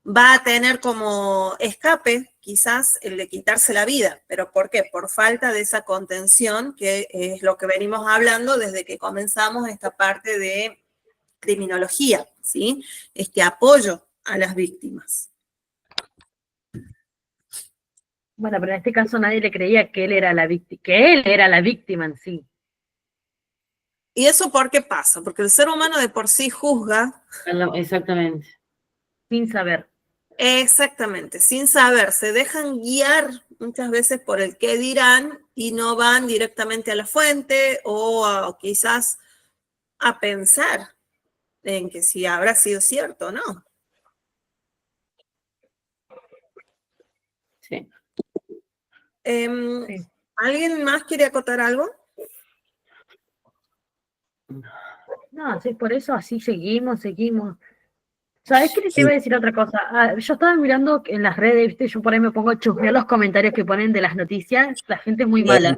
va a tener como escape quizás el de quitarse la vida. ¿Pero por qué? Por falta de esa contención, que es lo que venimos hablando desde que comenzamos esta parte de criminología, ¿sí? Este apoyo a las víctimas. Bueno, pero en este caso nadie le creía que él era la víctima en sí. ¿Y eso por qué pasa? Porque el ser humano de por sí juzga. Exactamente. Sin saber. Exactamente, sin saber. Se dejan guiar muchas veces por el qué dirán y no van directamente a la fuente o quizás a pensar en que si habrá sido cierto o no. Sí. Sí. ¿Alguien más quiere acotar algo? No, sí, por eso así seguimos. ¿Sabes qué? Te iba a decir otra cosa. Yo estaba mirando en las redes, ¿viste? Yo por ahí me pongo a chusmear los comentarios que ponen de las noticias. La gente es muy mala.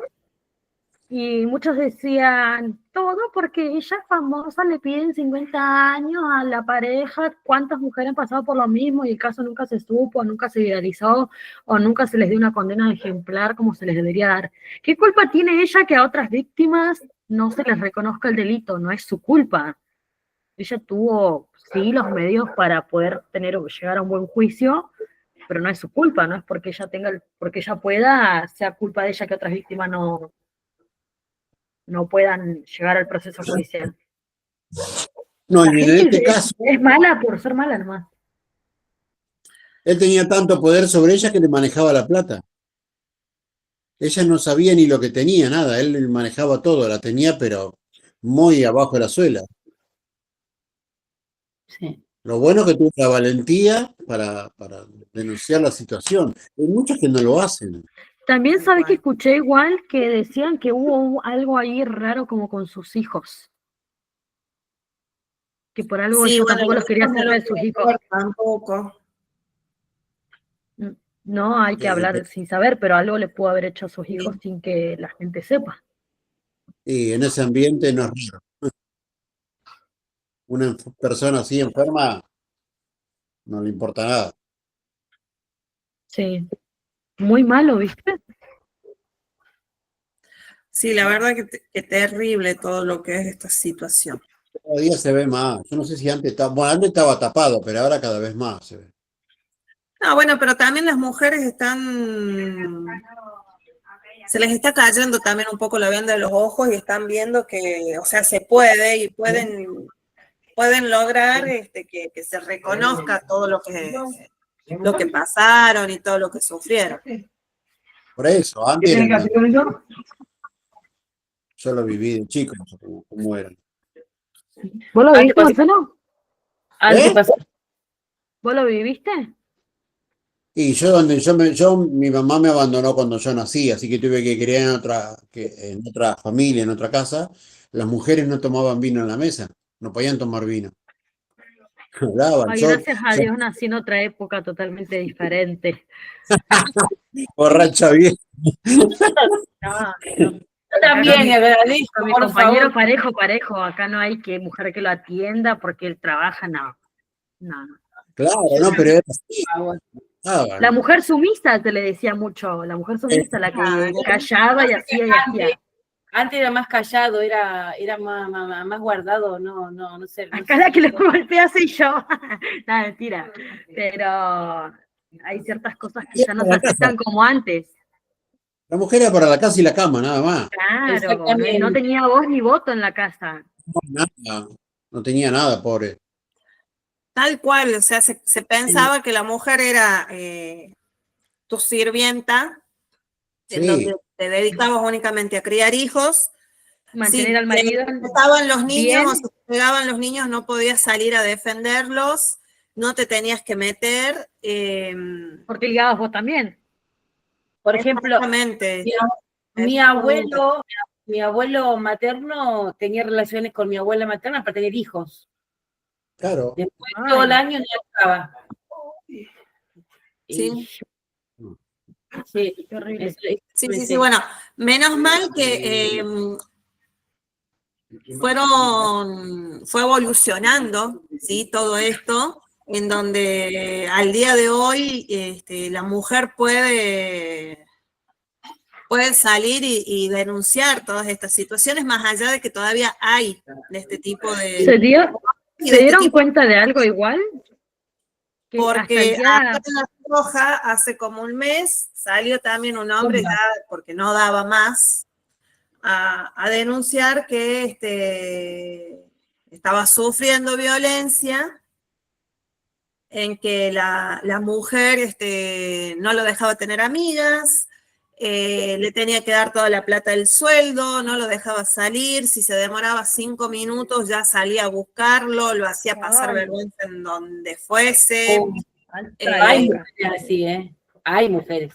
Y muchos decían, todo porque ella es famosa, le piden 50 años a la pareja. ¿Cuántas mujeres han pasado por lo mismo y el caso nunca se supo, nunca se viralizó, o nunca se les dio una condena ejemplar como se les debería dar? ¿Qué culpa tiene ella que a otras víctimas no se les reconozca el delito? No es su culpa. Ella tuvo, sí, los medios para poder llegar a un buen juicio, pero no es su culpa, no es porque ella porque ella pueda, sea culpa de ella que otras víctimas no puedan llegar al proceso judicial. No, La y en gente este caso, es mala por ser mala nomás. él tenía tanto poder sobre ella que le manejaba la plata. Ella no sabía ni lo que tenía, nada. Él manejaba todo, la tenía, pero muy abajo de la suela. Sí. Lo bueno que tuvo la valentía para denunciar la situación. Hay muchos que no lo hacen. También sabes que escuché igual que decían que hubo algo ahí raro como con sus hijos. Que por algo Sí, ella bueno, tampoco los quería no cerca lo de sus hijos. tampoco. No, hay que hablar sin saber, pero algo le pudo haber hecho a sus hijos sin que la gente sepa. Y en ese ambiente no es raro. Una persona así enferma no le importa nada. Sí. Muy malo, ¿viste? Sí, la verdad que terrible todo lo que es esta situación. Cada día se ve más. Yo no sé si antes antes estaba tapado, pero ahora cada vez más se ve. No, bueno, pero también las mujeres se les está cayendo también un poco la venda de los ojos y están viendo que, o sea, se puede y pueden lograr que se reconozca todo lo que pasaron y todo lo que sufrieron. Por eso, antes yo lo viví de chico, no sé cómo era. ¿Vos lo Antes viste, pasó- Marcelo? Antes pasó. ¿Vos lo viviste? Y mi mamá me abandonó cuando yo nací, así que tuve que criar en otra familia, en otra casa. Las mujeres no tomaban vino en la mesa, no podían tomar vino. Hablaban, Ay, gracias a Dios nací en otra época totalmente diferente. borracha bien. No, Yo también, y agradezco, con mi por compañero favor. parejo. Acá no hay mujer que lo atienda porque él trabaja, no. Claro, no, pero era así. La mujer sumisa se le decía mucho, la mujer sumisa, la que callaba y hacía y hacía. Antes era más callado, era más guardado, no sé. No Acá sé. la que lo golpea soy yo. Nada, mentira. Pero hay ciertas cosas que ya no se aceptan como antes. La mujer era para la casa y la cama, nada más. Claro, no Exactamente. tenía voz ni voto en la casa. Nada, no tenía nada, pobre. Tal cual, o sea, se pensaba que la mujer era tu sirvienta, en donde Sí, te dedicabas únicamente a criar hijos. Mantener Si al marido estaban los niños bien. o si pegaban los niños, no podías salir a defenderlos, no te tenías que meter. Porque ligabas vos también. Por ejemplo, Exactamente. mi abuelo materno tenía relaciones con mi abuela materna para tener hijos. claro. Después todo el año no estaba. Sí. Sí, Qué horrible. Sí, bueno, menos mal que fue evolucionando, ¿sí? Todo esto, en donde al día de hoy la mujer puede salir y denunciar todas estas situaciones, más allá de que todavía hay de este tipo de... ¿Se este dieron tipo, cuenta de algo igual? Que hasta el porque día... acá en La Rioja, hace como un mes, salió también un hombre, ya porque no daba más, a denunciar que estaba sufriendo violencia, en que la mujer no lo dejaba tener amigas, le tenía que dar toda la plata del sueldo, no lo dejaba salir, si se demoraba 5 minutos ya salía a buscarlo, lo hacía pasar vergüenza en donde fuese. Hay mujeres así, ¿eh? Hay mujeres.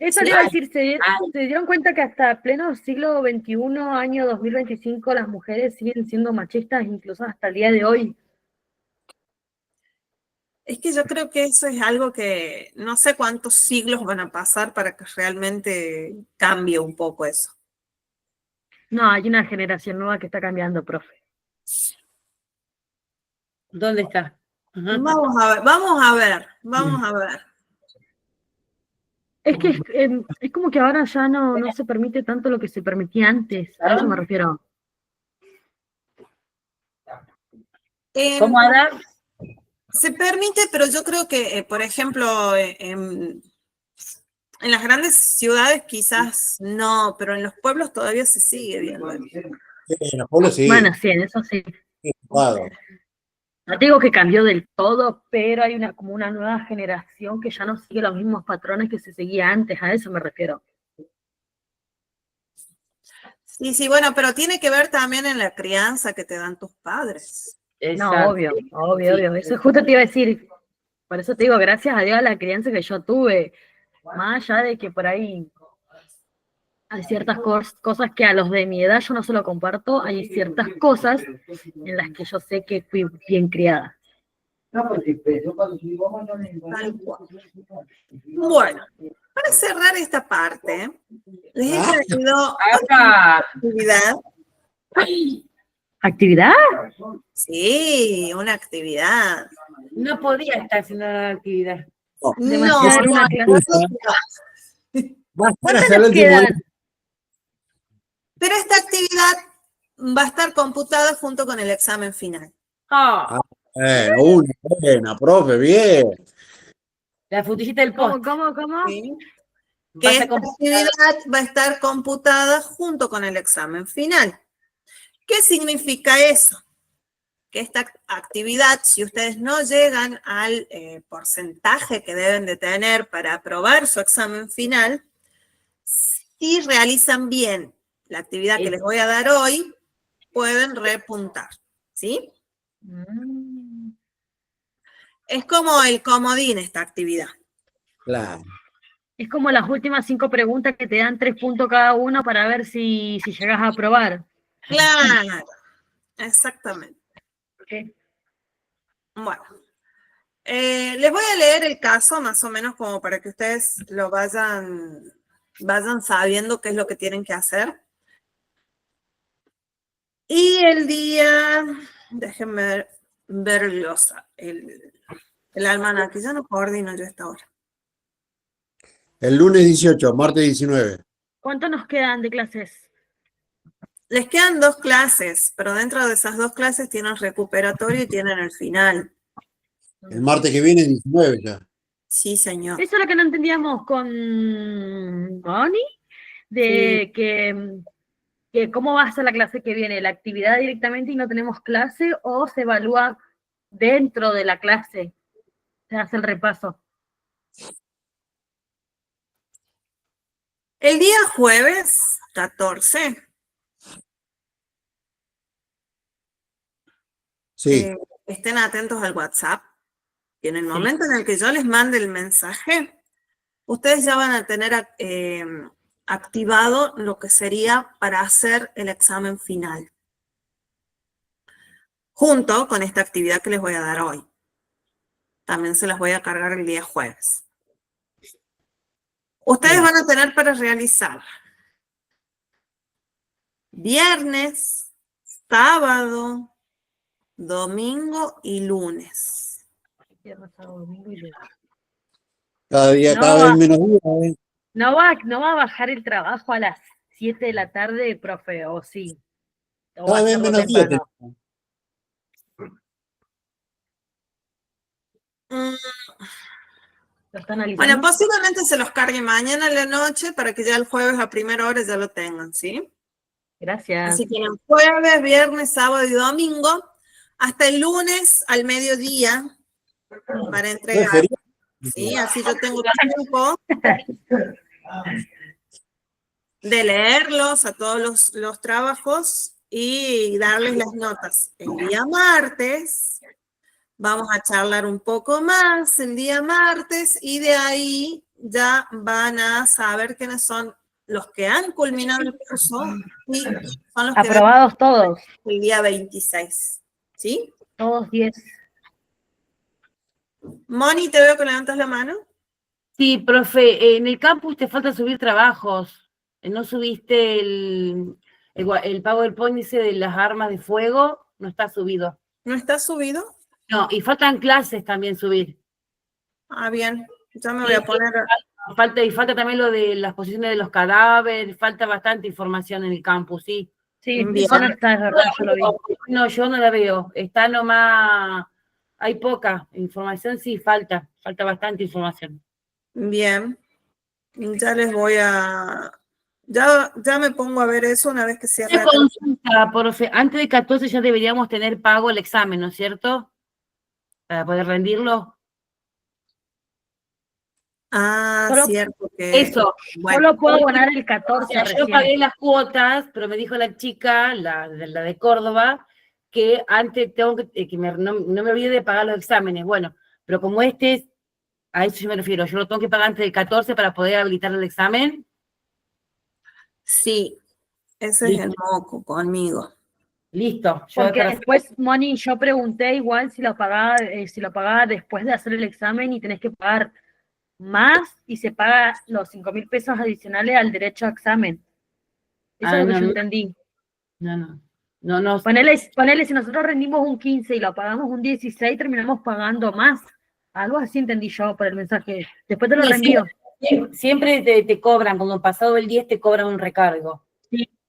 Eso Sí, le iba a decir, ¿se dieron cuenta que hasta pleno siglo XXI, año 2025, las mujeres siguen siendo machistas, incluso hasta el día de hoy? es que yo creo que eso es algo que no sé cuántos siglos van a pasar para que realmente cambie un poco eso. No, hay una generación nueva que está cambiando, profe. ¿Dónde está? Ajá. Vamos a ver. Es que es como que ahora ya no se permite tanto lo que se permitía antes, a eso me refiero. ¿Cómo Ada? Se permite, pero yo creo que, por ejemplo, en las grandes ciudades quizás no, pero en los pueblos todavía se sigue viendo. En los pueblos sí. Bueno, sí, en eso sí. Ocupado. No te digo que cambió del todo, pero hay como una nueva generación que ya no sigue los mismos patrones que se seguía antes, a eso me refiero. Sí, bueno, pero tiene que ver también en la crianza que te dan tus padres. No, obvio. Eso justo te iba a decir. Por eso te digo, gracias a Dios a la crianza que yo tuve. Más allá de que por ahí hay ciertas cosas que a los de mi edad yo no se lo comparto, hay ciertas cosas en las que yo sé que fui bien criada. Tal cual. Bueno, para cerrar esta parte, les he traído una actividad. ¿Actividad? Sí, una actividad. No podía estar haciendo la actividad. Demasiado en una clase. Va a estar ¿Cuántas hasta el nos último quedan? año. Pero esta actividad va a estar computada junto con el examen final. Ah, Una buena, profe, bien. la frutillita del post. ¿Cómo? ¿Sí? Vas Que a esta computar. actividad va a estar computada junto con el examen final. ¿Qué significa eso? Que esta actividad, si ustedes no llegan al porcentaje que deben de tener para aprobar su examen final, si realizan bien la actividad que les voy a dar hoy, pueden repuntar, ¿sí? Es como el comodín esta actividad. Claro. Es como las últimas 5 preguntas que te dan 3 puntos cada uno para ver si llegas a aprobar. Claro, exactamente. ¿Qué? Bueno, les voy a leer el caso más o menos como para que ustedes lo vayan sabiendo qué es lo que tienen que hacer. Y el día, déjenme ver el almanaque, ya no coordino yo a esta hora. El lunes 18, martes 19. ¿Cuánto nos quedan de clases? Les quedan 2 clases, pero dentro de esas 2 clases tienen recuperatorio y tienen el final. El martes que viene, 19 ya. Sí, señor. Eso es lo que no entendíamos con Bonnie, de que cómo va a ser la clase que viene, la actividad directamente y no tenemos clase, o se evalúa dentro de la clase, se hace el repaso. El día jueves 14, Sí. estén atentos al WhatsApp, y en el momento en el que yo les mande el mensaje, ustedes ya van a tener activado lo que sería para hacer el examen final, junto con esta actividad que les voy a dar hoy. También se las voy a cargar el día jueves. Ustedes van a tener para realizar viernes, sábado, domingo y lunes. Cada día, No, cada vez menos días. no va a bajar el trabajo a las 7 de la tarde, profe, o sí. O va Cada a vez hacerlo menos días. temprano. ¿Lo está analizando? Bueno, posiblemente se los cargue mañana a la noche para que ya el jueves a primera hora ya lo tengan, ¿sí? Gracias. Así que tienen jueves, viernes, sábado y domingo, hasta el lunes al mediodía para ¿No es entregar. feriado? Sí, así yo tengo tiempo de leerlos a todos los trabajos y darles las notas. El día martes vamos a charlar un poco más el día martes y de ahí ya van a saber quiénes son los que han culminado el curso y son los que Aprobados todos. el día 26. ¿Sí? Todos 10. Moni, te veo que levantas la mano. Sí, profe, en el campus te falta subir trabajos. No subiste el PowerPoint ese de las armas de fuego, no está subido. ¿No está subido? No, y faltan clases también subir. Ah, bien. Ya me voy a poner. Falta también lo de las posiciones de los cadáveres, falta bastante información en el campus, sí. Sí, Bien. eso no está, es verdad, yo lo vi. No, yo no la veo. Está nomás, hay poca información, sí, falta bastante información. Bien. Ya les voy a. Ya me pongo a ver eso una vez que cierre. Una consulta, profe, antes de 14 ya deberíamos tener pago el examen, ¿no es cierto? Para poder rendirlo. Ah, Solo- cierto que. Eso. Bueno, Solo puedo abonar el O 14 sea, yo recién. pagué las cuotas, pero me dijo la chica, la de Córdoba, que antes tengo no me olvide de pagar los exámenes. Bueno, pero como a eso yo me refiero, yo lo tengo que pagar antes del 14 para poder habilitar el examen. sí, ese es el moco conmigo. Listo. Porque después, Moni, yo pregunté igual si lo pagaba después de hacer el examen y tenés que pagar más y se paga los 5.000 pesos adicionales al derecho a examen. Eso es lo que yo entendí. No. Ponele, si nosotros rendimos un 15 y lo pagamos un 16, terminamos pagando más. Algo así entendí yo por el mensaje. Después te lo reenvío. Siempre te cobran, cuando pasado el 10 te cobran un recargo.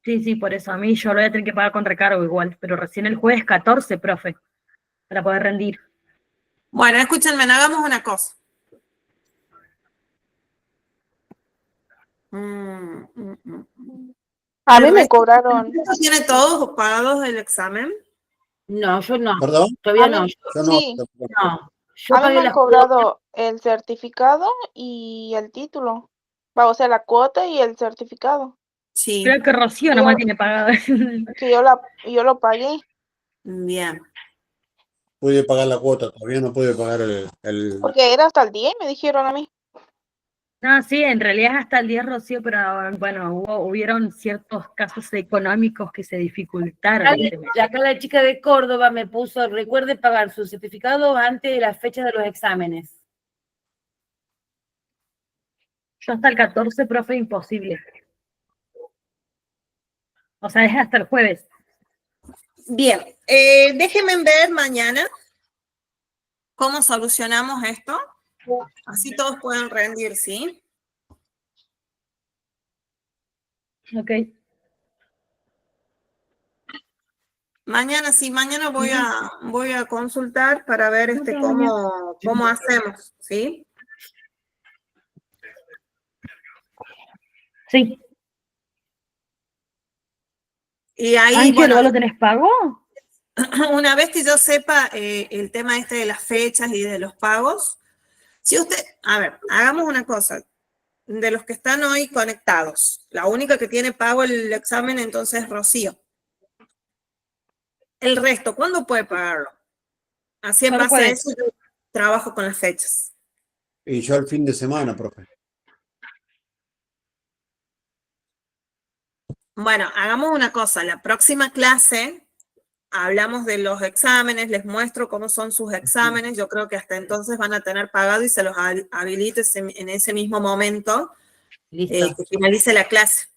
Sí, por eso a mí yo lo voy a tener que pagar con recargo igual, pero recién el jueves 14, profe, para poder rendir. Bueno, escúchenme, hagamos una cosa. A mí me cobraron. ¿Tiene todos pagados el examen? No, yo no. ¿Perdón? Todavía A mí- no. Yo Sí. No. Yo A mí pagué me han las cobrado el certificado y el título. O sea, la cuota y el certificado. Sí. Creo que Rocío nomás tiene pagado. Que yo lo pagué. Bien. Pude pagar la cuota, todavía no pude pagar el... Porque era hasta el 10, me dijeron a mí. No, sí, en realidad es hasta el 10, Rocío, pero bueno, hubieron ciertos casos económicos que se dificultaron. Acá la chica de Córdoba me puso, recuerde pagar su certificado antes de las fechas de los exámenes. Yo hasta el 14, profe, imposible. O sea, es hasta el jueves. Bien, déjenme ver mañana cómo solucionamos esto. Así todos pueden rendir, ¿sí? Ok. Mañana sí, mañana voy a consultar para ver cómo hacemos, ¿sí? Sí. Y ahí, Ángel, bueno, ¿vos lo tenés pago? una vez que yo sepa el tema de las fechas y de los pagos, si usted, a ver, hagamos una cosa, de los que están hoy conectados, la única que tiene pago el examen entonces es Rocío. El resto, ¿cuándo puede pagarlo? Así en ¿Para base cuál a es? eso yo trabajo con las fechas. Y yo el fin de semana, profe. Bueno, hagamos una cosa, la próxima clase hablamos de los exámenes, les muestro cómo son sus exámenes, yo creo que hasta entonces van a tener pagado y se los habilito en ese mismo momento Listo. que finalice la clase.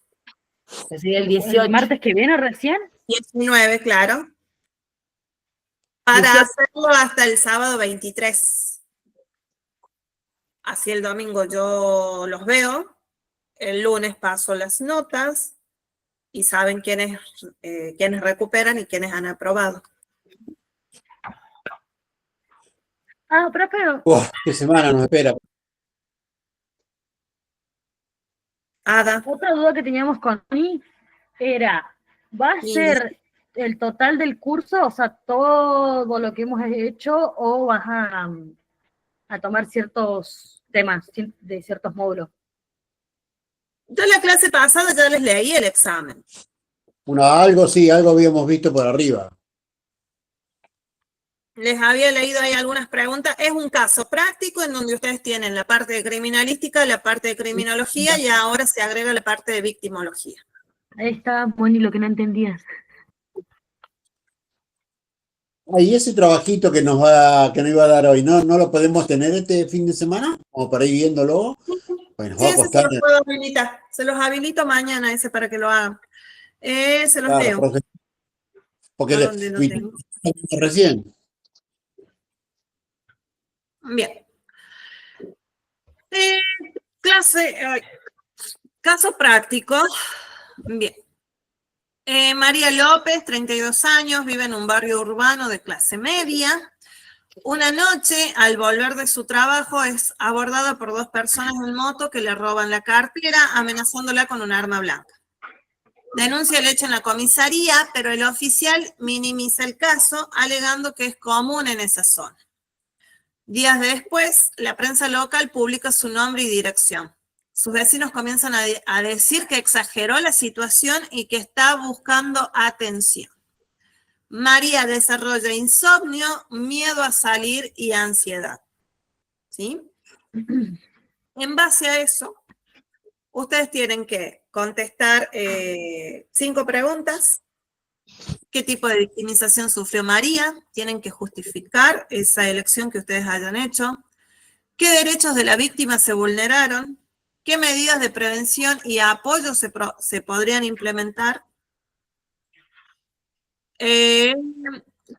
Que sería el ¿El 18. martes que viene recién? 19, claro. Para 18. hacerlo hasta el sábado 23. Así el domingo yo los veo, el lunes paso las notas y saben quiénes recuperan y quiénes han aprobado. Ah, profe, Uf, qué semana nos espera. Ada, otra duda que teníamos con Tony era, ¿va a Sí. ser el total del curso, o sea, todo lo que hemos hecho, o vas a tomar ciertos temas de ciertos módulos? yo la clase pasada ya les leí el examen. Sí, algo habíamos visto por arriba. Les había leído ahí algunas preguntas. Es un caso práctico en donde ustedes tienen la parte de criminalística, la parte de criminología y ahora se agrega la parte de victimología. Ahí está, Moni, lo que no entendías. Y ese trabajito que nos iba a dar hoy, ¿no lo podemos tener este fin de semana? Como para ir viéndolo. Bueno, Sí, va a ese se costar. los puedo habilitar. Se los habilito mañana ese para que lo hagan. Se los Claro, leo. profe, porque ¿A dónde lo tengo? recién. Bien. Caso práctico. Bien. María López, 32 años, vive en un barrio urbano de clase media. Una noche, al volver de su trabajo, es abordada por dos personas en moto que le roban la cartera, amenazándola con un arma blanca. Denuncia el hecho en la comisaría, pero el oficial minimiza el caso, alegando que es común en esa zona. Días después, la prensa local publica su nombre y dirección. Sus vecinos comienzan a decir que exageró la situación y que está buscando atención. María desarrolla insomnio, miedo a salir y ansiedad. ¿Sí? En base a eso, ustedes tienen que contestar 5 preguntas. ¿Qué tipo de victimización sufrió María? Tienen que justificar esa elección que ustedes hayan hecho. ¿Qué derechos de la víctima se vulneraron? ¿Qué medidas de prevención y apoyo se podrían implementar?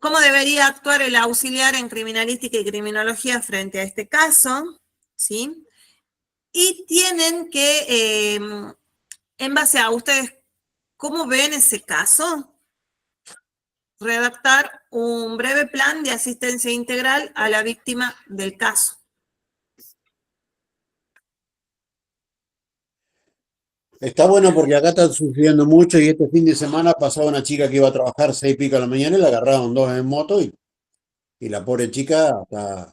¿Cómo debería actuar el auxiliar en criminalística y criminología frente a este caso? ¿Sí? Y tienen que, en base a ustedes, ¿cómo ven ese caso? Redactar un breve plan de asistencia integral a la víctima del caso. Está bueno porque acá están sufriendo mucho y este fin de semana pasaba una chica que iba a trabajar 6:00 de la mañana y la agarraron 2 en moto y la pobre chica está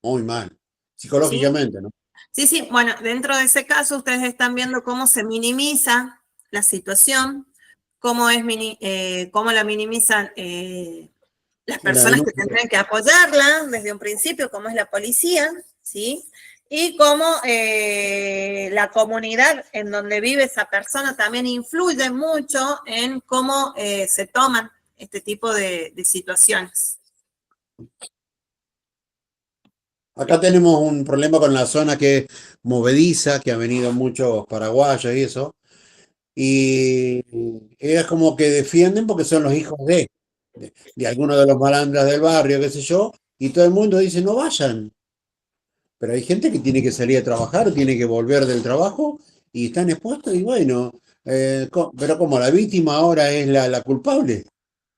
muy mal, psicológicamente, ¿no? Sí, bueno, dentro de ese caso ustedes están viendo cómo se minimiza la situación, cómo la minimizan las personas que tendrán que apoyarla desde un principio, como es la policía, ¿sí? Y cómo la comunidad en donde vive esa persona también influye mucho en cómo se toman este tipo de situaciones. Acá tenemos un problema con la zona que es movediza, que han venido muchos paraguayos y eso, y es como que defienden porque son los hijos de algunos de los malandras del barrio, qué sé yo, y todo el mundo dice no vayan. Pero hay gente que tiene que salir a trabajar, tiene que volver del trabajo y están expuestos y bueno, pero como la víctima ahora es la culpable,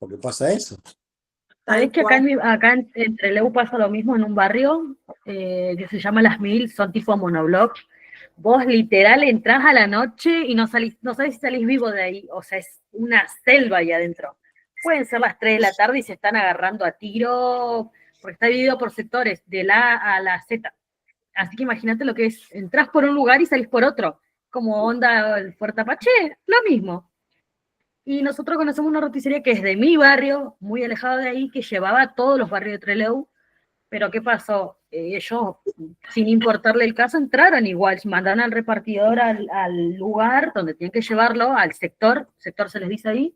porque pasa eso. ¿Sabés Tal que acá, cual. en Trelew pasa lo mismo en un barrio que se llama Las Mil, son tipo monobloc? Vos literal entrás a la noche y no salís, no sabés si salís vivo de ahí, o sea, es una selva ahí adentro. Pueden ser las 3 de la tarde y se están agarrando a tiro, porque está dividido por sectores, de la A a la Z. Así que imagínate lo que es, entrás por un lugar y salís por otro, como onda el Fuerte Apache, lo mismo. Y nosotros conocemos una roticería que es de mi barrio, muy alejado de ahí, que llevaba a todos los barrios de Trelew. Pero ¿qué pasó? Ellos, sin importarle el caso, entraron igual, mandaron al repartidor al lugar donde tienen que llevarlo, al sector se les dice ahí,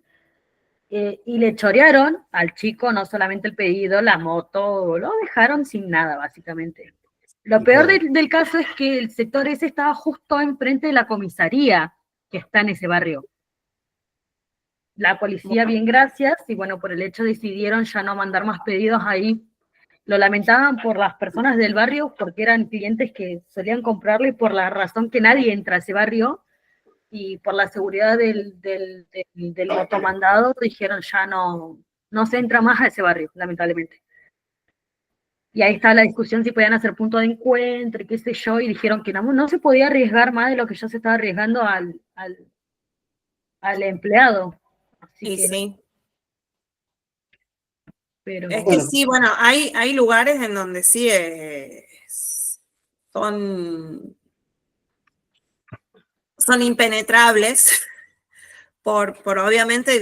y le chorearon al chico no solamente el pedido, la moto, lo dejaron sin nada, básicamente. Lo Y peor todo. del caso es que el sector ese estaba justo enfrente de la comisaría que está en ese barrio. La policía, bien gracias, y bueno, por el hecho decidieron ya no mandar más pedidos ahí. Lo lamentaban por las personas del barrio, porque eran clientes que solían comprarle por la razón que nadie entra a ese barrio, y por la seguridad del motomandado, dijeron ya no se entra más a ese barrio, lamentablemente. Y ahí está la discusión si podían hacer punto de encuentro, y qué sé yo, y dijeron que no se podía arriesgar más de lo que ya se estaba arriesgando al empleado. Así Y que, sí. pero Es que Bueno, sí, bueno, hay lugares en donde sí son, son impenetrables por obviamente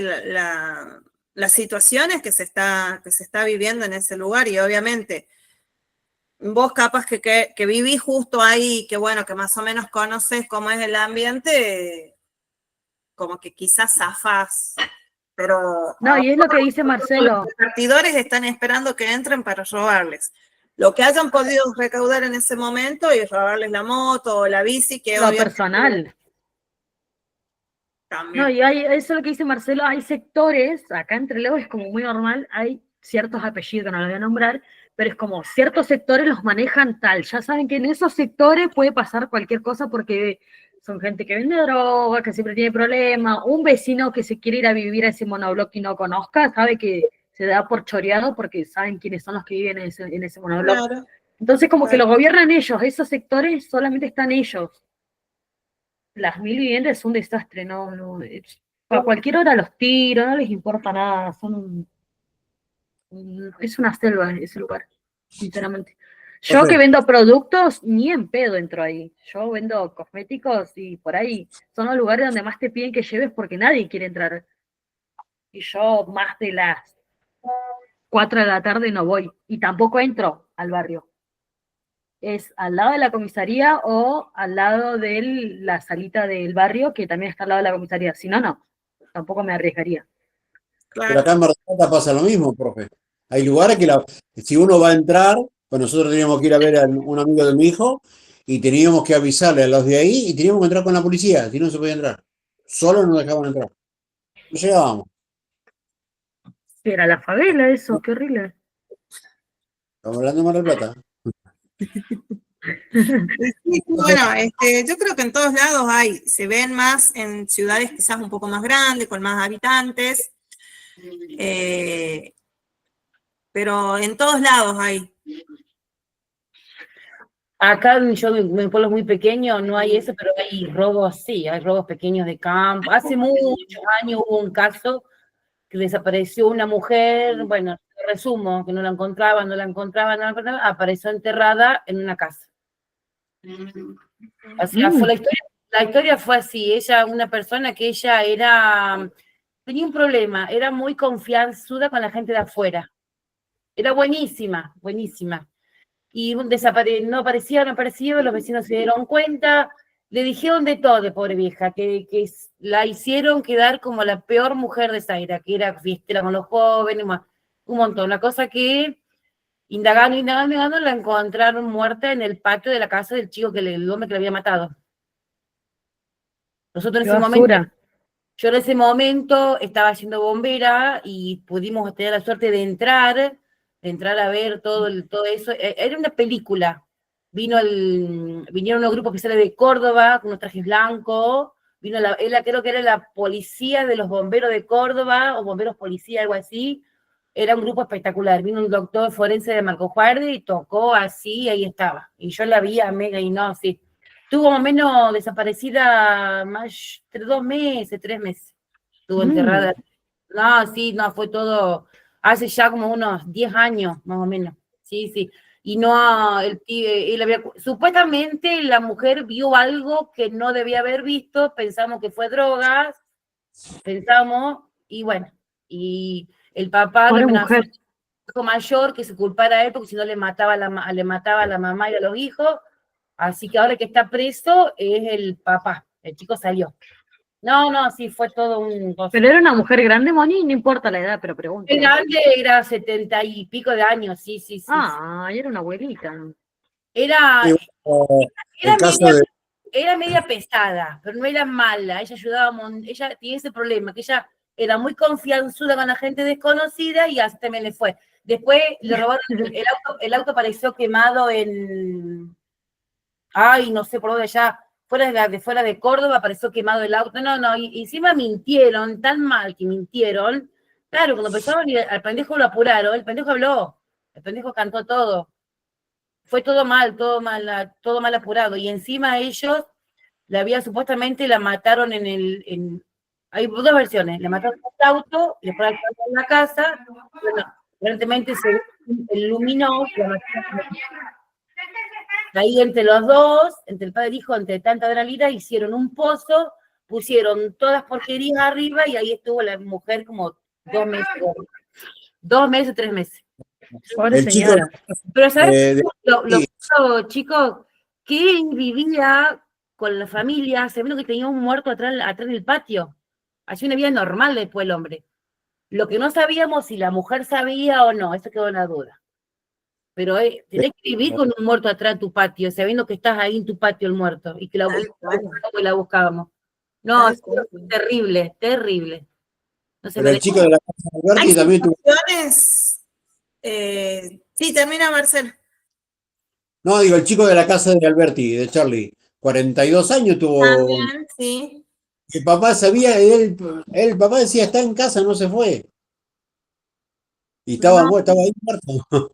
las situaciones que se está viviendo en ese lugar y obviamente vos capaz que vivís justo ahí, que bueno, que más o menos conoces cómo es el ambiente, como que quizás zafás, pero no, y es lo que dice los Marcelo, repartidores están esperando que entren para robarles. Lo que hayan podido recaudar en ese momento y robarles la moto o la bici, que lo obviamente personal. No, también. y eso es lo que dice Marcelo, hay sectores, acá entre Leo es como muy normal, hay ciertos apellidos que no los voy a nombrar, pero es como ciertos sectores los manejan tal, ya saben que en esos sectores puede pasar cualquier cosa porque son gente que vende droga, que siempre tiene problemas, un vecino que se quiere ir a vivir a ese monobloc y no conozca, sabe que se da por choreado porque saben quiénes son los que viven en ese monobloc. Claro, Entonces como que claro. lo gobiernan ellos, esos sectores solamente están ellos. Las 1000 viviendas es un desastre, a cualquier hora los tiros, no les importa nada, es una selva ese lugar, sinceramente. Yo que profe, vendo productos, ni en pedo entro ahí. Yo vendo cosméticos y por ahí son los lugares donde más te piden que lleves porque nadie quiere entrar. Y yo más de las 4 de la tarde no voy y tampoco entro al barrio. Es al lado de la comisaría o al lado de la salita del barrio, que también está al lado de la comisaría. Si no, no, tampoco me arriesgaría. pero Claro. acá en Mar del Plata pasa lo mismo, profe. Hay lugares que si uno va a entrar, pues nosotros teníamos que ir a ver a un amigo de mi hijo y teníamos que avisarle a los de ahí y teníamos que entrar con la policía, si no se podía entrar. Solo no dejaban entrar. No llegábamos. Era la favela eso, qué horrible. Estamos hablando de Mar del Plata. Sí, bueno, yo creo que en todos lados se ven más en ciudades quizás un poco más grandes, con más habitantes, pero en todos lados hay. Acá yo en mi pueblo es muy pequeño, no hay eso, pero hay robos, sí, hay robos pequeños de campo. Hace muchos años hubo un caso que desapareció una mujer, bueno, resumo, que no la encontraban, apareció enterrada en una casa. O sea, la historia fue así, una persona que tenía un problema, era muy confianzuda con la gente de afuera. Era buenísima, buenísima. Y no aparecía, los vecinos se dieron cuenta, le dijeron de todo, pobre vieja, que la hicieron quedar como la peor mujer de Zaira, que era fiestera con los jóvenes, un montón. La cosa que, indagando, la encontraron muerta en el patio de la casa del chico, el hombre que la había matado. Nosotros Qué en ese momento, basura. yo en ese momento estaba siendo bombera y pudimos tener la suerte de entrar a ver todo eso. Era una película. Vinieron unos grupos que salen de Córdoba con unos trajes blancos, vino creo que era la policía de los bomberos de Córdoba, o bomberos policía, algo así. Era un grupo espectacular. Vino un doctor forense de Marco Juárez y tocó así, ahí estaba. Y yo la vi a Mega y no, sí. Estuvo más o menos desaparecida más 2 meses, 3 meses. Estuvo enterrada. No, sí, no, fue todo hace ya como unos 10 años, más o menos. Sí, sí. Y no, supuestamente la mujer vio algo que no debía haber visto, pensamos que fue drogas, y bueno, y el papá le Pobre amenazó mujer. al hijo mayor que se culpara a él porque si no le mataba a la mamá y a los hijos, así que ahora que está preso es el papá, el chico salió. No, no, sí, fue todo un... Pero era una mujer grande, Moni, no importa la edad, pero pregunto. El grande era 70 y pico de años, sí, sí, sí. Ah, era una abuelita. Era, Y bueno, era el caso media, de, era media pesada, pero no era mala. Ella ayudaba, ella tiene ese problema, que ella era muy confianzuda con la gente desconocida y así también le fue. Después le robaron el auto apareció quemado ay, no sé por dónde, allá, fuera de Córdoba apareció quemado el auto. No, no, y encima mintieron, tan mal que mintieron. Claro, cuando empezaron y al pendejo lo apuraron, el pendejo habló, el pendejo cantó todo. Fue todo mal apurado. Y encima ellos, supuestamente la mataron hay dos versiones, la mataron en el auto, y después en la casa, bueno, aparentemente se iluminó, la mataron. Ahí entre los dos, entre el padre y el hijo, entre tanta adrenalina, hicieron un pozo, pusieron todas porquerías arriba y ahí estuvo la mujer como 2 meses, 2 meses, 3 meses. Pobre el chico señora. Pero ¿sabes sí, chicos? Que vivía con la familia, sabiendo que tenía un muerto atrás del patio. Hacía una vida normal después el hombre. Lo que no sabíamos si la mujer sabía o no, eso quedó en la duda. Pero tenés que vivir con un muerto atrás de tu patio, sabiendo que estás ahí en tu patio el muerto, y que la buscábamos. No, es terrible, terrible. No se pero el merece. chico de la casa de Hay Alberti también tuvo. situaciones. Sí, termina Marcelo. No, digo, el chico de la casa de Alberti, de Charlie, 42 años tuvo. También, sí. El papá sabía, el papá decía, está en casa, no se fue. Y estaba, No, estaba ahí muerto.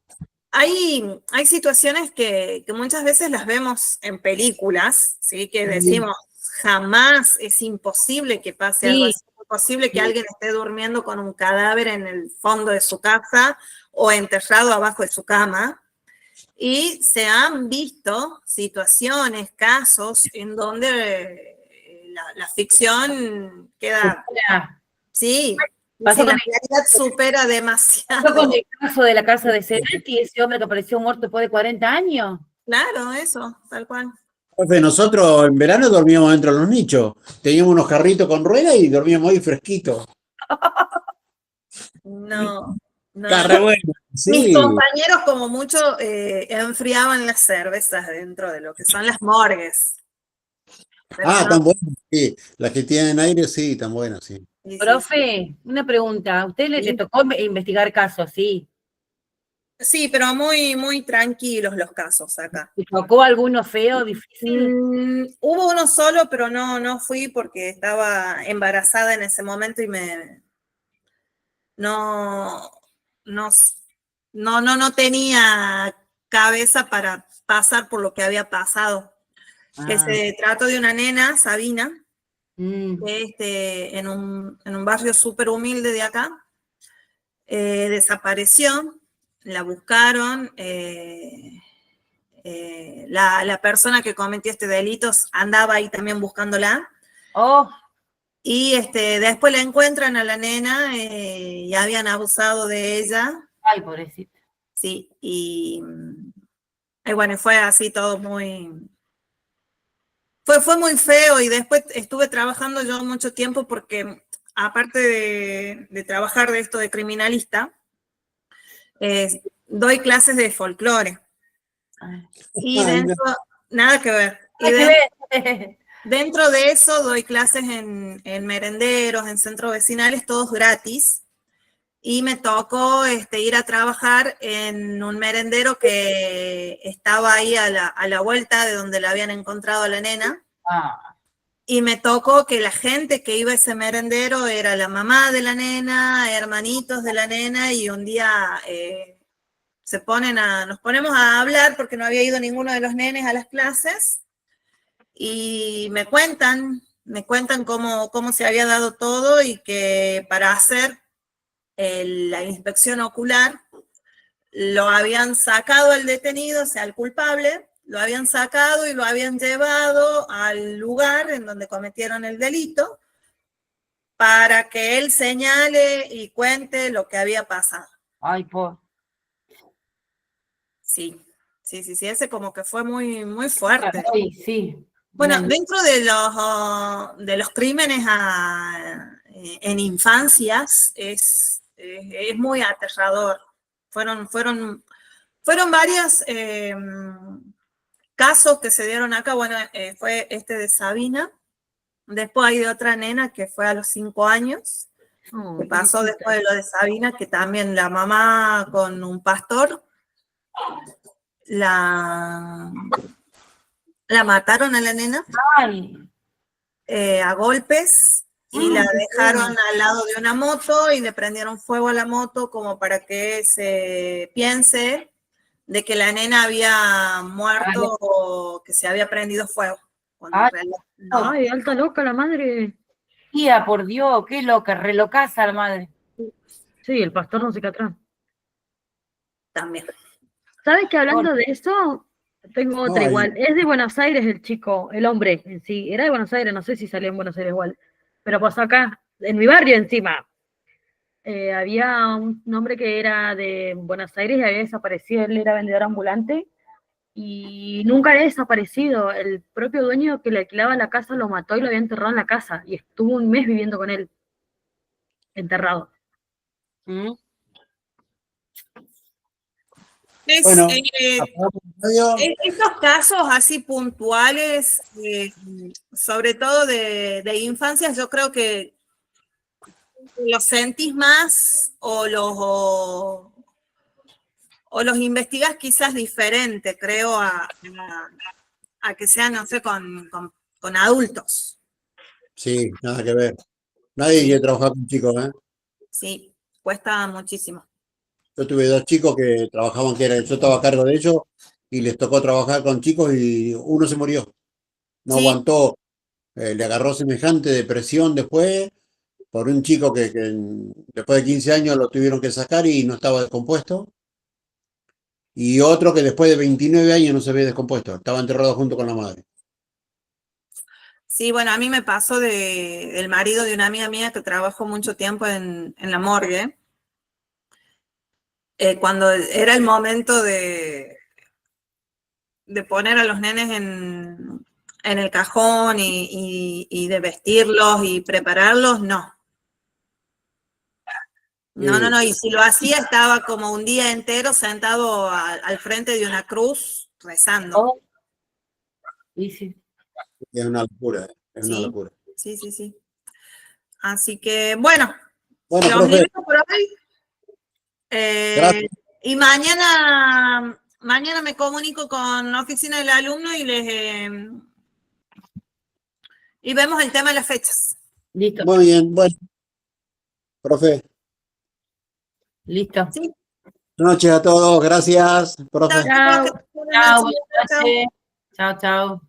hay situaciones que muchas veces las vemos en películas, ¿sí? Que decimos, jamás es imposible que pase algo así. Es imposible que alguien esté durmiendo con un cadáver en el fondo de su casa o enterrado abajo de su cama. Y se han visto situaciones, casos en donde la ficción queda, sí, Pasó sí, la con realidad supera Pasó demasiado. con el caso de la casa de Cerati, ese hombre que apareció muerto después de 40 años. Claro, eso, tal cual. Profe, nosotros en verano dormíamos dentro de los nichos. Teníamos unos carritos con ruedas y dormíamos ahí fresquitos. No, no. Carre bueno, Mis sí. compañeros como mucho enfriaban las cervezas dentro de lo que son las morgues. Pero Ah, no, tan buenas, sí. Las que tienen aire, sí, tan buenas, sí. sí, sí, Profe, una pregunta. ¿A usted le Sí. tocó investigar casos, sí? sí, pero muy, muy tranquilos los casos acá. ¿Le tocó alguno feo, difícil? Hubo uno solo, pero no fui porque estaba embarazada en ese momento y no tenía cabeza para pasar por lo que había pasado. Que se trató de una nena, Sabina, que en un barrio súper humilde de acá, desapareció, la buscaron, la persona que cometió este delito andaba ahí también buscándola. Oh, Y después la encuentran a la nena y habían abusado de ella. ay, pobrecita. Sí, y bueno, fue así todo fue muy feo y después estuve trabajando yo mucho tiempo porque aparte de trabajar de esto de criminalista, doy clases de folclore. Y Ay, no. nada que ver. Y Hay que ver. dentro de eso doy clases en merenderos, en centros vecinales, todos gratis. Y me tocó ir a trabajar en un merendero que estaba ahí a la vuelta de donde la habían encontrado a la nena. Ah, Y me tocó que la gente que iba a ese merendero era la mamá de la nena, hermanitos de la nena, y un día nos ponemos a hablar porque no había ido ninguno de los nenes a las clases, y me cuentan cómo se había dado todo y que para hacer la inspección ocular lo habían sacado al detenido, o sea, al culpable, lo habían sacado y lo habían llevado al lugar en donde cometieron el delito para que él señale y cuente lo que había pasado. Ay, por. Sí, ese como que fue muy, muy fuerte. Ay, sí. Bueno, dentro de los crímenes en infancias es muy aterrador. Fueron varios casos que se dieron acá. Bueno, fue este de Sabina. Después hay de otra nena que fue a los 5 años. Que pasó después de lo de Sabina, que también la mamá con un pastor la mataron a la nena. Ay. A golpes, y la dejaron al lado de una moto y le prendieron fuego a la moto como para que se piense de que la nena había muerto o que se había prendido fuego. No. Ay, alta loca la madre. Tía, por Dios, qué loca, relocaza la madre. Sí, el pastor no se queda atrás. También. ¿Sabes que hablando de eso? Tengo otra Ay. igual. Es de Buenos Aires el chico, el hombre en sí. Era de Buenos Aires, no sé si salió en Buenos Aires igual. Pero pasó acá, en mi barrio encima. Había un hombre que era de Buenos Aires y había desaparecido. Él era vendedor ambulante y nunca había desaparecido. El propio dueño que le alquilaba la casa lo mató y lo había enterrado en la casa. Y estuvo un mes viviendo con él, enterrado. Bueno, estos casos así puntuales, sobre todo de infancias, yo creo que los sentís más o los investigás quizás diferente, creo, a que sean, no sé, con adultos. Sí, nada que ver. Nadie quiere trabajar con chicos, ¿eh? Sí, cuesta muchísimo. Yo tuve 2 chicos que trabajaban, yo estaba a cargo de ellos, y les tocó trabajar con chicos y uno se murió. No Sí. aguantó, le agarró semejante depresión después, por un chico que después de 15 años lo tuvieron que sacar y no estaba descompuesto. Y otro que después de 29 años no se había descompuesto, estaba enterrado junto con la madre. Sí, bueno, a mí me pasó del marido de una amiga mía que trabajó mucho tiempo en la morgue. Cuando era el momento de poner a los nenes en el cajón y de vestirlos y prepararlos, no. No, y si lo hacía estaba como un día entero sentado al frente de una cruz rezando. Sí. Es una locura, es una locura. Sí. Así que, bueno, Bueno, los profe, libros por hoy. gracias. Y mañana me comunico con la oficina del alumno y vemos el tema de las fechas. Listo. Muy bien, bueno. Profe, Listo. Sí. buenas noches a todos, gracias, profe. Chao. Chao, buenas noches. Chao.